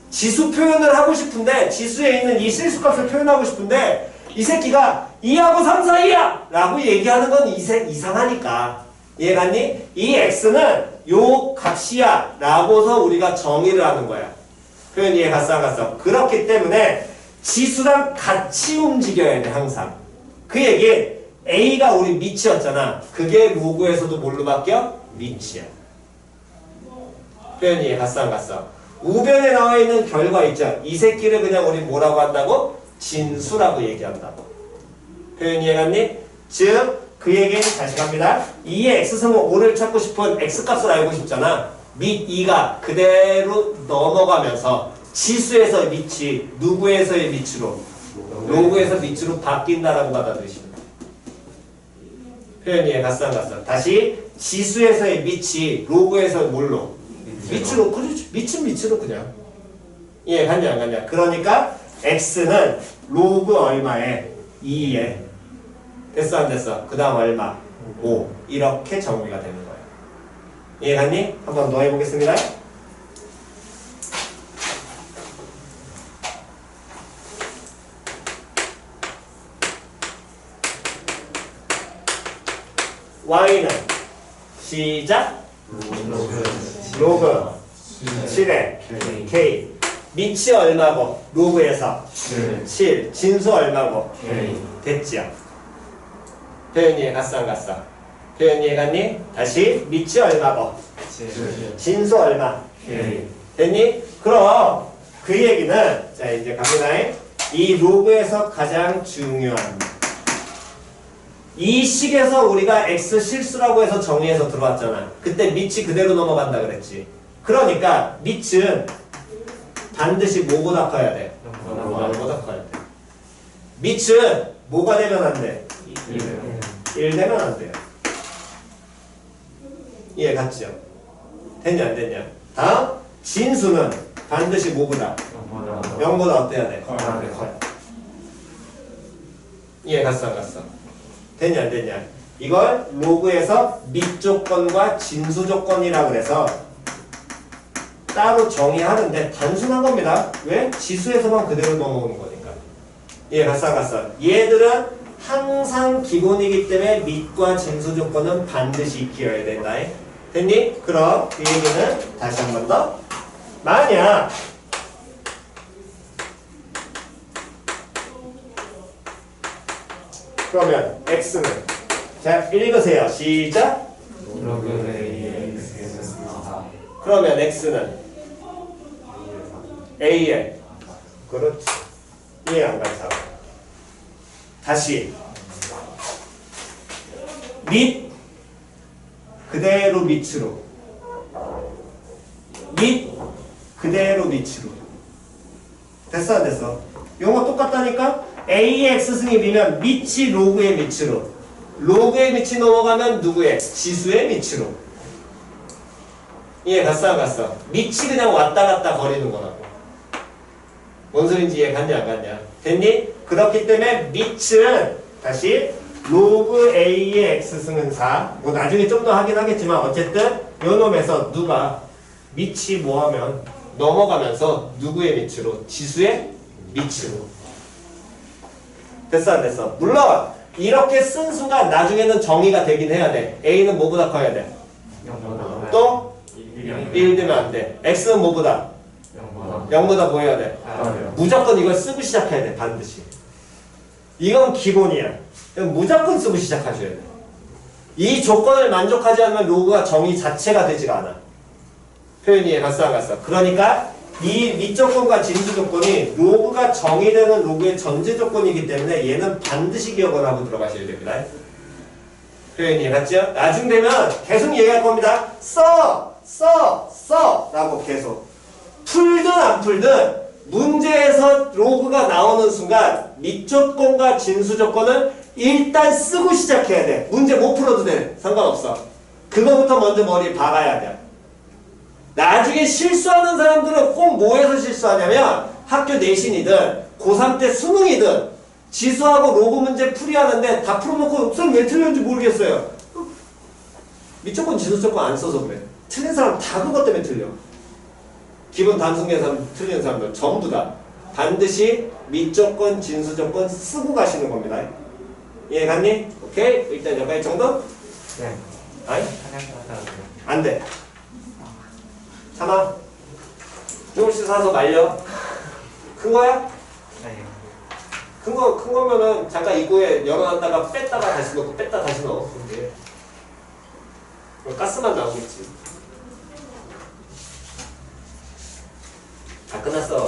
지수 표현을 하고 싶은데 지수에 있는 이 실수값을 표현하고 싶은데 이 새끼가 2하고 3 사이야! 라고 얘기하는 건 이상하니까. 이해갔니? 이 x는 요 값이야 라고서 우리가 정의를 하는 거야. 표현 이해 갔어 안 갔어? 그렇기 때문에 지수랑 같이 움직여야 돼 항상. 그 얘기 A가 우리 밑이었잖아. 그게 로그에서도 뭘로 바뀌어? 밑이야. 표현 이해 갔어 안 갔어? 우변에 나와 있는 결과 있죠. 이 새끼를 그냥 우리 뭐라고 한다고? 진수라고 얘기한다고. 표현 이해 갔니? 즉 그 얘기는 다시 갑니다. 2의 x승은 5를 찾고 싶은 x값을 알고 싶잖아. 밑 2가 그대로 넘어가면서 지수에서 밑이 누구에서의 밑으로? 로그에서 밑으로 바뀐다라고 받아들이시면 돼요. 표현 이해 갔어 안 갔어? 다시 지수에서의 밑이 로그에서 뭘로? 밑으로. 그렇지. 밑은 밑으로 그냥. 이해 갔냐 안 갔냐? 그러니까 x는 로그 얼마에? 2에. 됐어 안 됐어? 그 다음 얼마? 5. 이렇게 정리가 되는 거예요. 이해 갔니? 한 번 더 해보겠습니다. y는 시작 로그 7에 k 밑이 얼마고? 로그에서 7 진수 얼마고? 됐지요? 표현 이해 갔어 안 갔어? 표현 이해갔니? 다시 밑이 얼마고 진수 얼마 됐니? 그럼 그 얘기는 자 이제 갑니다. 이 로그에서 가장 중요한 이 식에서 우리가 x 실수라고 해서 정의해서 들어왔잖아. 그때 밑이 그대로 넘어간다 그랬지. 그러니까 밑은 반드시 뭐보다 커야 돼? 0보다 커야 돼. 밑은 뭐가 되면 안 돼? 1 되면 안 돼요. 이해 갔죠? 됐냐 안 됐냐? 다음 진수는 반드시 뭐보다? 0보다 어때야 돼? 커요. 이해 갔어 안 갔어? 됐냐 안 됐냐? 이걸 로그에서 밑 조건과 진수 조건이라 그래서 따로 정의하는데 단순한 겁니다. 왜? 지수에서만 그대로 넘어오는 거니까. 이해 갔어 안 갔어? 얘들은 항상 기본이기 때문에 밑과 진수 조건은 반드시 익혀야 된다. 됐니? 그럼 그 얘기는 다시 한 번 더. 만약 그러면 x는 자 읽으세요. 시작. 그러면 x는 a에 그렇지. 이해 안 가서 다시 밑 그대로 밑으로 밑 그대로 밑으로 됐어 안 됐어? 용어 똑같다니까? A의 x승이 미면 밑이 로그의 밑으로 로그의 밑이 넘어가면 누구의? 지수의 밑으로 이해 갔어 안 갔어? 밑이 그냥 왔다 갔다 거리는 거라고 뭔 소린지 이해 갔냐 안 갔냐? 됐니? 그렇기 때문에 밑은 다시 로그 A의 x승은 4 뭐 나중에 좀 더 하긴 하겠지만 어쨌든 요 놈에서 누가 밑이 뭐하면 넘어가면서 누구의 밑으로? 지수의 밑으로 됐어 안 됐어? 물론 이렇게 쓴 순간 나중에는 정의가 되긴 해야 돼. A는 뭐보다 커야 돼? 또? 1 되면 안 돼. X는 뭐보다? 0보다 뭐 해야 돼? 무조건 이걸 쓰고 시작해야 돼. 반드시. 이건 기본이야. 무조건 쓰고 시작하셔야 돼. 이 조건을 만족하지 않으면 로그가 정의 자체가 되지가 않아. 표현이 이해 갔어 안 갔어? 그러니까 이 밑조건과 진수 조건이 로그가 정의되는 로그의 전제 조건이기 때문에 얘는 반드시 기억을 하고 들어가셔야 됩니다. 표현이 이해 갔죠? 나중 되면 계속 얘기할 겁니다. 써 라고 계속 풀든 안 풀든 문제에서 로그가 나오는 순간 밑조건과 진수 조건은 일단 쓰고 시작해야 돼. 문제 못 풀어도 돼. 상관없어. 그거부터 먼저 머리에 박아야 돼. 나중에 실수하는 사람들은 꼭 뭐에서 실수하냐면 학교 내신이든 고3 때 수능이든 지수하고 로그 문제 풀이하는데 다 풀어놓고 선생님 왜 틀렸는지 모르겠어요. 밑조건 진수 조건 안 써서 그래. 틀린 사람 다 그것 때문에 틀려. 기본 단순 계산 틀리는 사람들 전부 다 반드시 밑조건 진수 조건 쓰고 가시는 겁니다. 이해 갔니? 오케이? 일단 여기까지 정도? 네. 아니? 안 돼. 참아. 조금씩 사서 말려. 큰 거야? 큰 거면은 잠깐 입구에 열어놨다가 뺐다가 다시 넣고 뺐다 다시 넣어. 이제 가스만 나오겠지. 다 끝났어.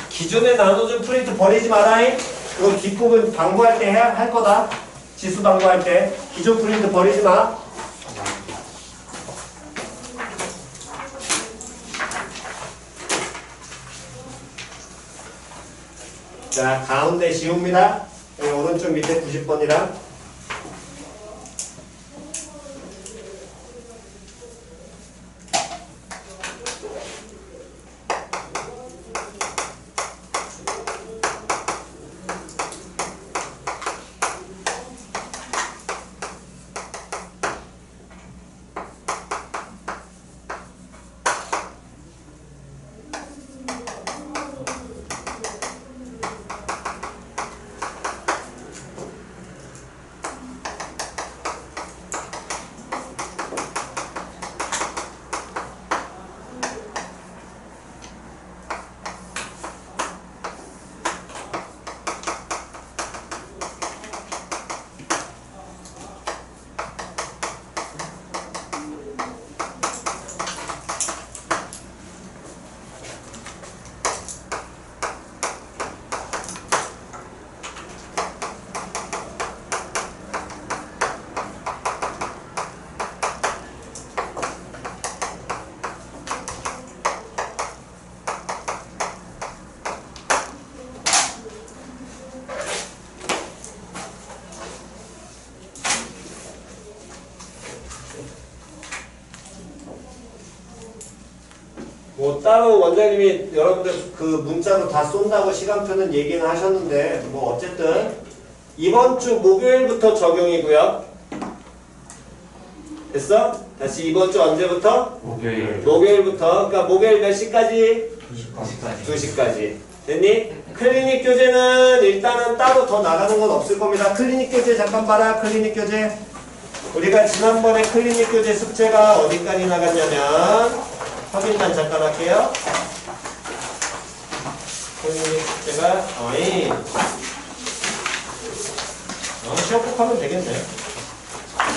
기존에 나눠준 프린트 버리지 마라잉. 이거 뒷부분 방부할 때 할 거다. 지수 방부할 때. 기존 프린트 버리지 마. 자, 가운데 지웁니다. 여기 오른쪽 밑에 90번이랑. 뭐 따로 원장님이 여러분들 그 문자로 다 쏜다고 시간표는 얘기는 하셨는데 뭐 어쨌든 이번 주 목요일부터 적용이고요. 됐어? 다시 이번 주 언제부터? 목요일 목요일부터. 그러니까 목요일 몇 시까지? 2시까지 2시까지. 됐니? 클리닉 교재는 일단은 따로 더 나가는 건 없을 겁니다. 클리닉 교재 잠깐 봐라. 클리닉 교재. 우리가 지난번에 클리닉 교재 숙제가 어디까지 나갔냐면 확인만 잠깐 할게요. 클리닉 숙제가 시험 꼭 하면 되겠네.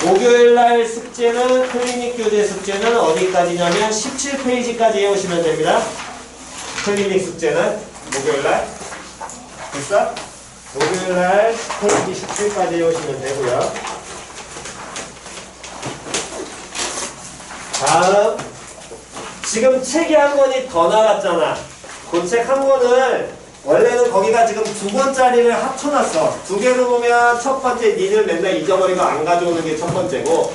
목요일날 숙제는 클리닉 교재 숙제는 어디까지냐면 17페이지까지 해오시면 됩니다. 클리닉 숙제는 목요일날 됐어? 목요일날 페이지 17까지 해오시면 되고요. 다음 지금 책이 한 권이 더 나갔잖아. 그 책 한 권을 원래는 거기가 지금 2권짜리를 합쳐놨어. 두 개로 보면 첫 번째 니들 맨날 잊어버리고 안 가져오는 게 첫 번째고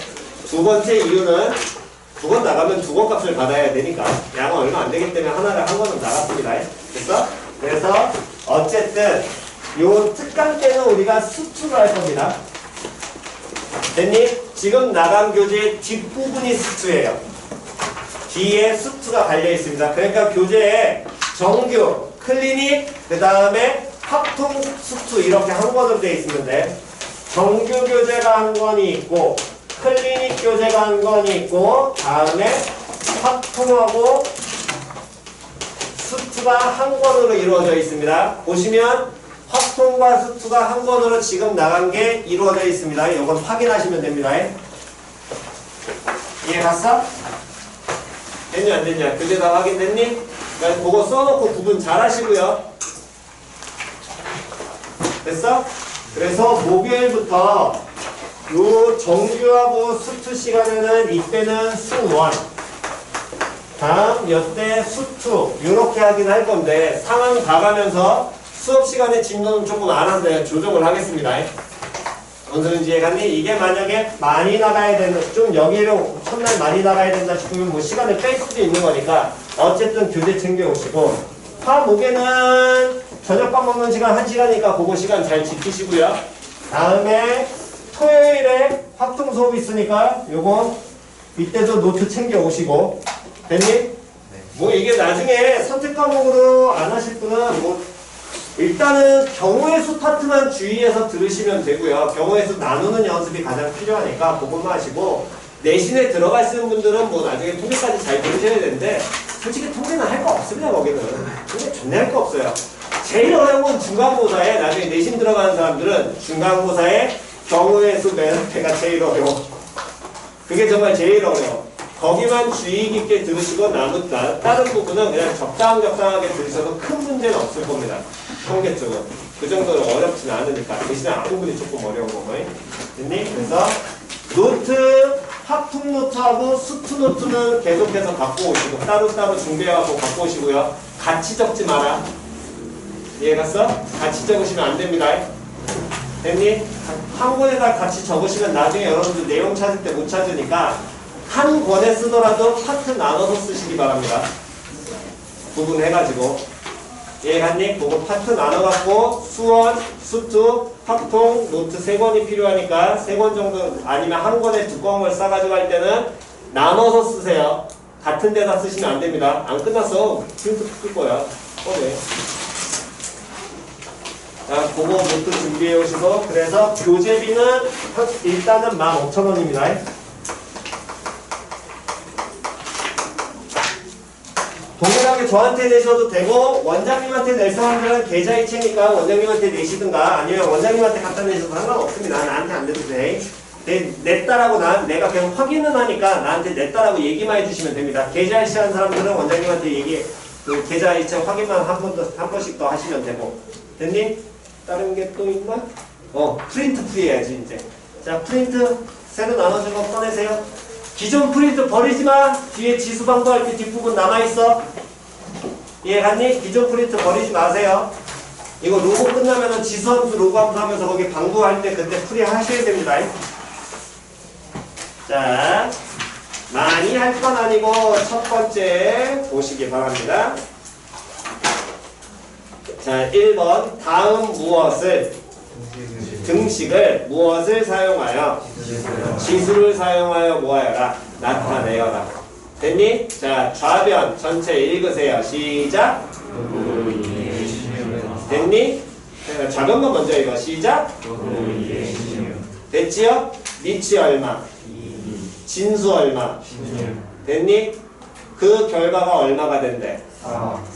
두 번째 이유는 두 권 나가면 두 권 값을 받아야 되니까 양은 얼마 안 되기 때문에 하나를 한 권은 나갔습니다. 됐어? 그래서 어쨌든 요 특강 때는 우리가 수투로 할 겁니다. 됐니? 지금 나간 교재 뒷부분이 수투예요. 뒤에 수투가 달려 있습니다. 그러니까 교재에 정규, 클리닉, 그 다음에 확통 수투 이렇게 한 권으로 되어 있으면 돼. 정규 교재가 한 권이 있고 클리닉 교재가 한 권이 있고 다음에 확통하고 수투가 한 권으로 이루어져 있습니다. 보시면 확통과 수투가 한 권으로 지금 나간 게 이루어져 있습니다. 이건 확인하시면 됩니다. 이해 갔어? 됐니 안 됐냐? 교재 다 확인됐니? 그러니까 그거 써놓고 구분 잘 하시고요. 됐어? 그래서 목요일부터 요 정규하고 수투 시간에는 이때는 수1 다음 여때 수2 요렇게 하긴 할 건데 상황 봐가면서 수업 시간에 진도는 조금 안 한데 조정을 하겠습니다. 뭔 소리인지 이해갔니? 이게 만약에 많이 나가야 되는 좀 여기로 첫날 많이 나가야 된다 싶으면 뭐 시간을 뺄 수도 있는 거니까 어쨌든 교재 챙겨오시고 화목에는 저녁밥 먹는 시간 1시간이니까 그거 시간 잘 지키시고요. 다음에 토요일에 확통 수업 있으니까 요거 이때도 노트 챙겨오시고 됐니? 네. 뭐 이게 나중에 선택 과목으로 안 하실 분은 뭐 일단은 경우의 수 파트만 주의해서 들으시면 되고요. 경우의 수 나누는 연습이 가장 필요하니까 그것만 하시고 내신에 들어가시는 분들은 뭐 나중에 통계까지 잘 들으셔야 되는데 솔직히 통계는 할 거 없습니다. 거기는 통계 전혀 할 거 없어요. 제일 어려운 건 중간고사에 나중에 내신 들어가는 사람들은 중간고사에 경우의 수 매너가 제일 어려워. 그게 정말 제일 어려워. 거기만 주의 깊게 들으시고 다른 부분은 그냥 적당하게 들으셔도 큰 문제는 없을 겁니다. 통계 쪽은. 그 정도는 어렵지는 않으니까. 대신에 앞부분이 조금 어려운 거고요. 됐니? 그래서 노트, 파품 노트하고 수트 노트는 계속해서 갖고 오시고 따로따로 준비해갖고 갖고 오시고요. 같이 적지 마라. 이해갔어? 같이 적으시면 안 됩니다. 됐니? 한 권에다 같이 적으시면 나중에 여러분들 내용 찾을 때 못 찾으니까 한 권에 쓰더라도 파트 나눠서 쓰시기 바랍니다. 구분해가지고. 이해갔니? 그거 파트 나눠갖고 수원, 수투, 합통, 노트 3권이 필요하니까 3권 정도 아니면 한 권에 두꺼운 걸 싸가지고 할 때는 나눠서 쓰세요. 같은 데다 쓰시면 안 됩니다. 안 끝났어. 프린트 쓸 거야. 네. 자, 그거 노트 준비해 오시고 그래서 교재비는 일단은 15,000원입니다. 동일하게 저한테 내셔도 되고 원장님한테 낼 사람들은 계좌이체니까 원장님한테 내시든가 아니면 원장님한테 갖다 내셔도 상관없습니다. 나한테 안 내도 돼. 냈다라고 내가 그냥 확인은 하니까 나한테 냈다라고 얘기만 해주시면 됩니다. 계좌이체 하는 사람들은 원장님한테 그 계좌이체 확인만 한 번씩 더 하시면 되고. 됐니? 다른 게 또 있나? 프린트 풀이해야지 이제. 자, 프린트 새로 나눠준 거 꺼내세요. 기존 프린트 버리지 마. 뒤에 지수 방법할 때 뒷부분 남아있어. 이해갔니? 기존 프린트 버리지 마세요. 이거 로고 끝나면은 지수 함수, 로고 함수 하면서 거기 방구할 때 그때 풀이 하셔야 됩니다. 자, 많이 할 건 아니고 첫 번째 보시기 바랍니다. 자, 1번 다음 등식을 무엇을 사용하여 지수를 사용하여 뭐하여라 나타내어라. 됐니? 자, 좌변 전체 읽으세요. 시작. 됐니? 자, 좌변만 먼저 읽어. 시작. 됐지요? 밑이 얼마? 진수 얼마? 됐니? 그 결과가 얼마가 된대?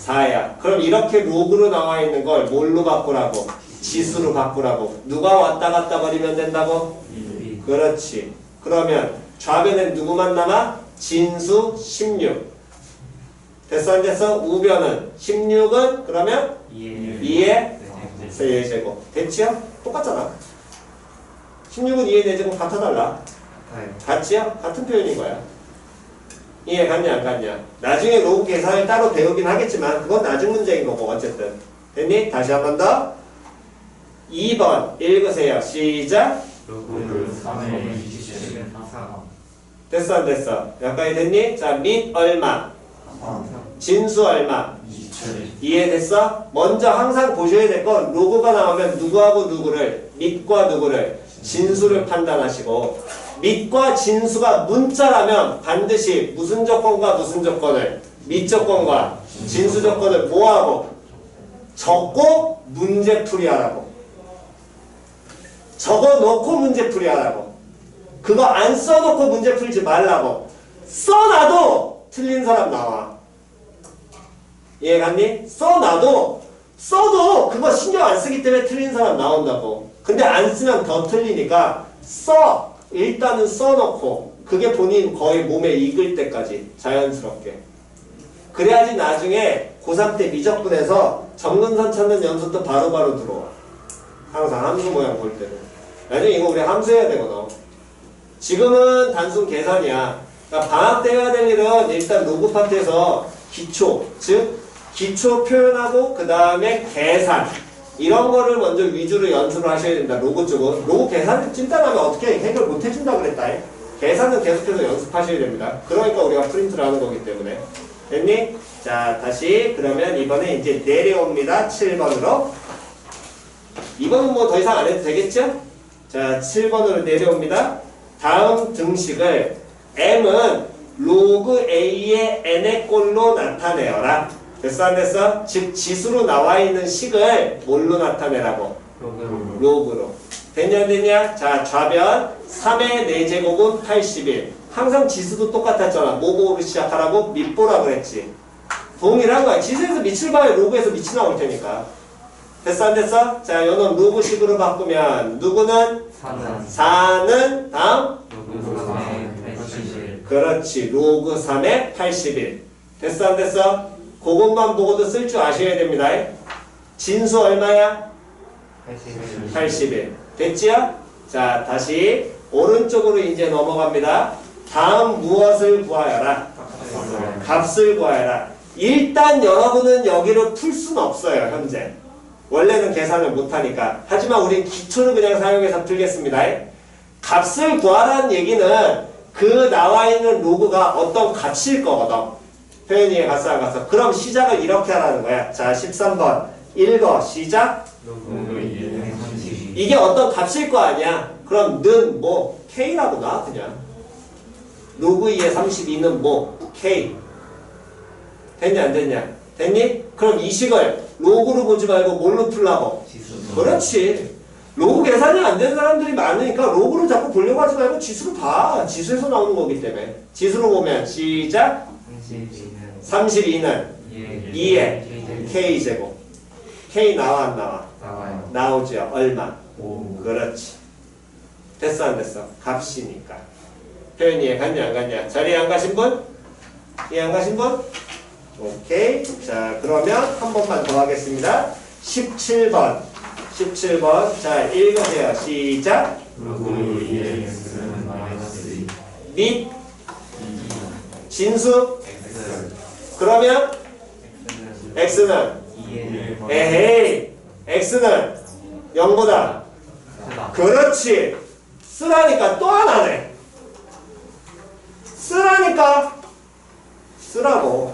4야. 그럼 이렇게 로그로 나와 있는 걸 뭘로 바꾸라고? 지수로 바꾸라고. 누가 왔다 갔다 버리면 된다고? 그렇지. 그러면 좌변엔 누구만 남아? 진수 16. 됐어 안 됐어? 우변은 16은 그러면 2의 세제곱. 됐지요? 똑같잖아. 16은 2의 4제곱 같아달라. 같지요? 같은 표현인 거야. 이해 갔냐 안 갔냐? 나중에 로그 계산을 따로 배우긴 하겠지만 그건 나중 문제인 거고 어쨌든. 됐니? 다시 한 번 더. 2번 읽으세요. 시작. 됐어 안 됐어? 여기까지 됐니? 자, 밑 얼마? 진수 얼마? 이해됐어? 먼저 항상 보셔야 될 건 로그가 나오면 누구하고 누구를, 밑과 누구를, 진수를 판단하시고 밑과 진수가 문자라면 반드시 무슨 조건과 무슨 조건을, 밑 조건과 진수 조건을 뭐하고? 적고 문제풀이 하라고. 적어놓고 문제풀이 하라고. 그거 안 써놓고 문제 풀지 말라고. 써놔도 틀린 사람 나와. 이해갔니? 써놔도 써도 그거 신경 안 쓰기 때문에 틀린 사람 나온다고. 근데 안 쓰면 더 틀리니까 일단은 써놓고 그게 본인 거의 몸에 익을 때까지 자연스럽게. 그래야지 나중에 고3 때 미적분해서 정근선 찾는 연습도 바로바로 들어와. 항상 함수 모양 볼 때는. 나중에 이거 우리 함수해야 되거든. 지금은 단순 계산이야. 그러니까 방학 때 해야 될 일은 일단 로그 파트에서 기초, 즉 기초 표현하고 그 다음에 계산 이런 거를 먼저 위주로 연습을 하셔야 된다. 로그 쪽은. 로그 계산을 찐따라면 어떻게 해결 못 해준다 그랬다. 계산은 계속해서 연습하셔야 됩니다. 그러니까 우리가 프린트를 하는 거기 때문에. 됐니? 자, 다시 그러면 이번에 이제 내려옵니다. 7번으로. 2번은 뭐 더 이상 안 해도 되겠죠? 자, 7번으로 내려옵니다. 다음 등식을 m은 로그 a의 n의 꼴로 나타내어라. 됐어 안 됐어? 즉 지수로 나와 있는 식을 뭘로 나타내라고? 로그로. 됐냐 안 됐냐? 자, 좌변 3의 4제곱은 81. 항상 지수도 똑같았잖아. 뭐로 시작하라고? 밑보라 그랬지. 동일한 거야. 지수에서 밑을 봐야 로그에서 밑이 나올 테니까. 됐어 안 됐어? 자, 요놈 로그식으로 바꾸면 누구는? 4는 다음? 그렇지. 로그 3의 81. 됐어 안 됐어? 그것만 보고도 쓸 줄 아셔야 됩니다. 진수 얼마야? 81. 됐지요? 자, 다시 오른쪽으로 이제 넘어갑니다. 다음 무엇을 구하여라? 값을 구하여라. 일단 여러분은 여기를 풀 수는 없어요. 현재. 원래는 계산을 못하니까. 하지만 우린 기초를 그냥 사용해서 풀겠습니다. 값을 구하라는 얘기는 그 나와 있는 로그가 어떤 값일 거거든. 표현이 갔어 안 갔어? 그럼 시작을 이렇게 하라는 거야. 자, 13번 읽어. 시작. 이게 어떤 값일 거 아니야. 그럼 는 뭐 K라고 나 그냥. 로그 2의 32는 뭐 K. 됐냐 안 됐냐? 됐니? 그럼 이 식을 로그로 보지 말고 뭘로 풀라고? 그렇지. 로그 계산이 안 되는 사람들이 많으니까 로그로 자꾸 보려고 하지 말고 지수로 봐. 지수에서 나오는 거기 때문에. 지수로 보면 시작. 32는 2의 K제곱. K 나와 안 나와? 나와요. 나오죠. 얼마? 5. 그렇지. 됐어 안 됐어? 값이니까. 표현 이해 갔냐 안 갔냐? 자리에 안 가신 분? 이해 안 가신 분? 오케이. 자, 그러면 한 번만 더 하겠습니다. 17번. 17번. 자, 읽으세요. 시작. 로그 2의 x는 마이너스 2. 및 진수. x. 그러면 x는 2의 에헤이. x는 0보다. 크다. 그렇지. 쓰라니까 또 하나네. 쓰라니까. 쓰라고.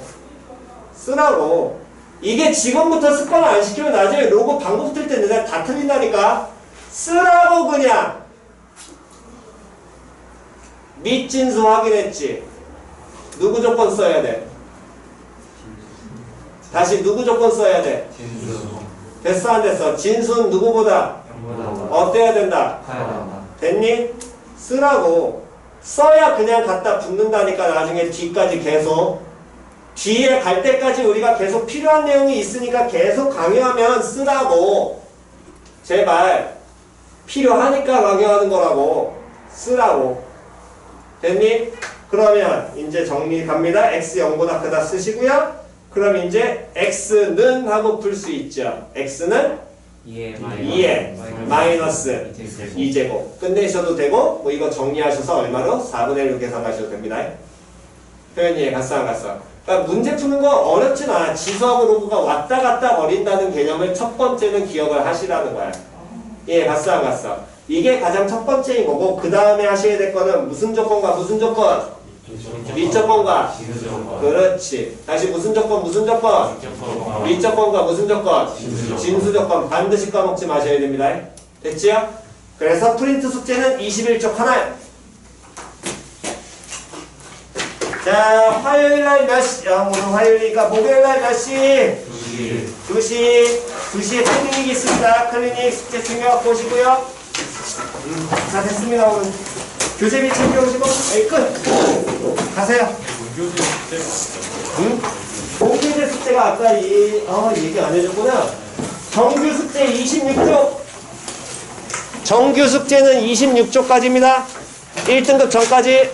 이게 지금부터 습관 안 시키면 나중에 로고 방법 틀 때 내가 다 틀린다니까. 쓰라고 그냥. 밑진수 확인했지. 누구 조건 써야 돼? 다시 누구 조건 써야 돼? 진수. 됐어 안 됐어? 진수는 누구보다 0보다 어때야 된다? 커야 됐니? 쓰라고. 써야 그냥 갖다 붙는다니까. 나중에 뒤까지 계속. 뒤에 갈 때까지 우리가 계속 필요한 내용이 있으니까 계속 강요하면 쓰라고. 제발. 필요하니까 강요하는 거라고. 쓰라고. 됐니? 그러면 이제 정리 갑니다. x 0보다 크다 쓰시고요. 그럼 이제 x는 하고 풀 수 있죠. x는 2의 마이너스 2제곱. 끝내셔도 되고 뭐 이거 정리하셔서 얼마로? 4분의 1로 계산하셔도 됩니다. 표현 이해 갔어 안 갔어? 그러니까 문제 푸는 거 어렵진 않아. 지수하고 로그가 왔다 갔다 버린다는 개념을 첫 번째는 기억을 하시라는 거야. 예, 갔어 안 갔어? 이게 가장 첫 번째인 거고 그 다음에 하셔야 될 거는 무슨 조건과 무슨 조건? 밑조건과. 그렇지. 다시 무슨 조건 무슨 조건? 밑조건과 무슨 조건? 진수조건. 반드시 까먹지 마셔야 됩니다. 됐지요? 그래서 프린트 숙제는 21쪽 하나. 자, 화요일날 몇 시? 오늘 화요일이니까 목요일날 몇 시? 2시. 2시에 클리닉이 있습니다. 클리닉 숙제 챙겨갖고 오시고요. 자, 됐습니다. 오늘 교재비 챙겨오시고 끝. 가세요. 문교지 숙제 응? 공교재 숙제가 아까 얘기 안 해줬구나. 정규 숙제 26쪽. 정규 숙제는 26쪽까지입니다. 1등급 전까지.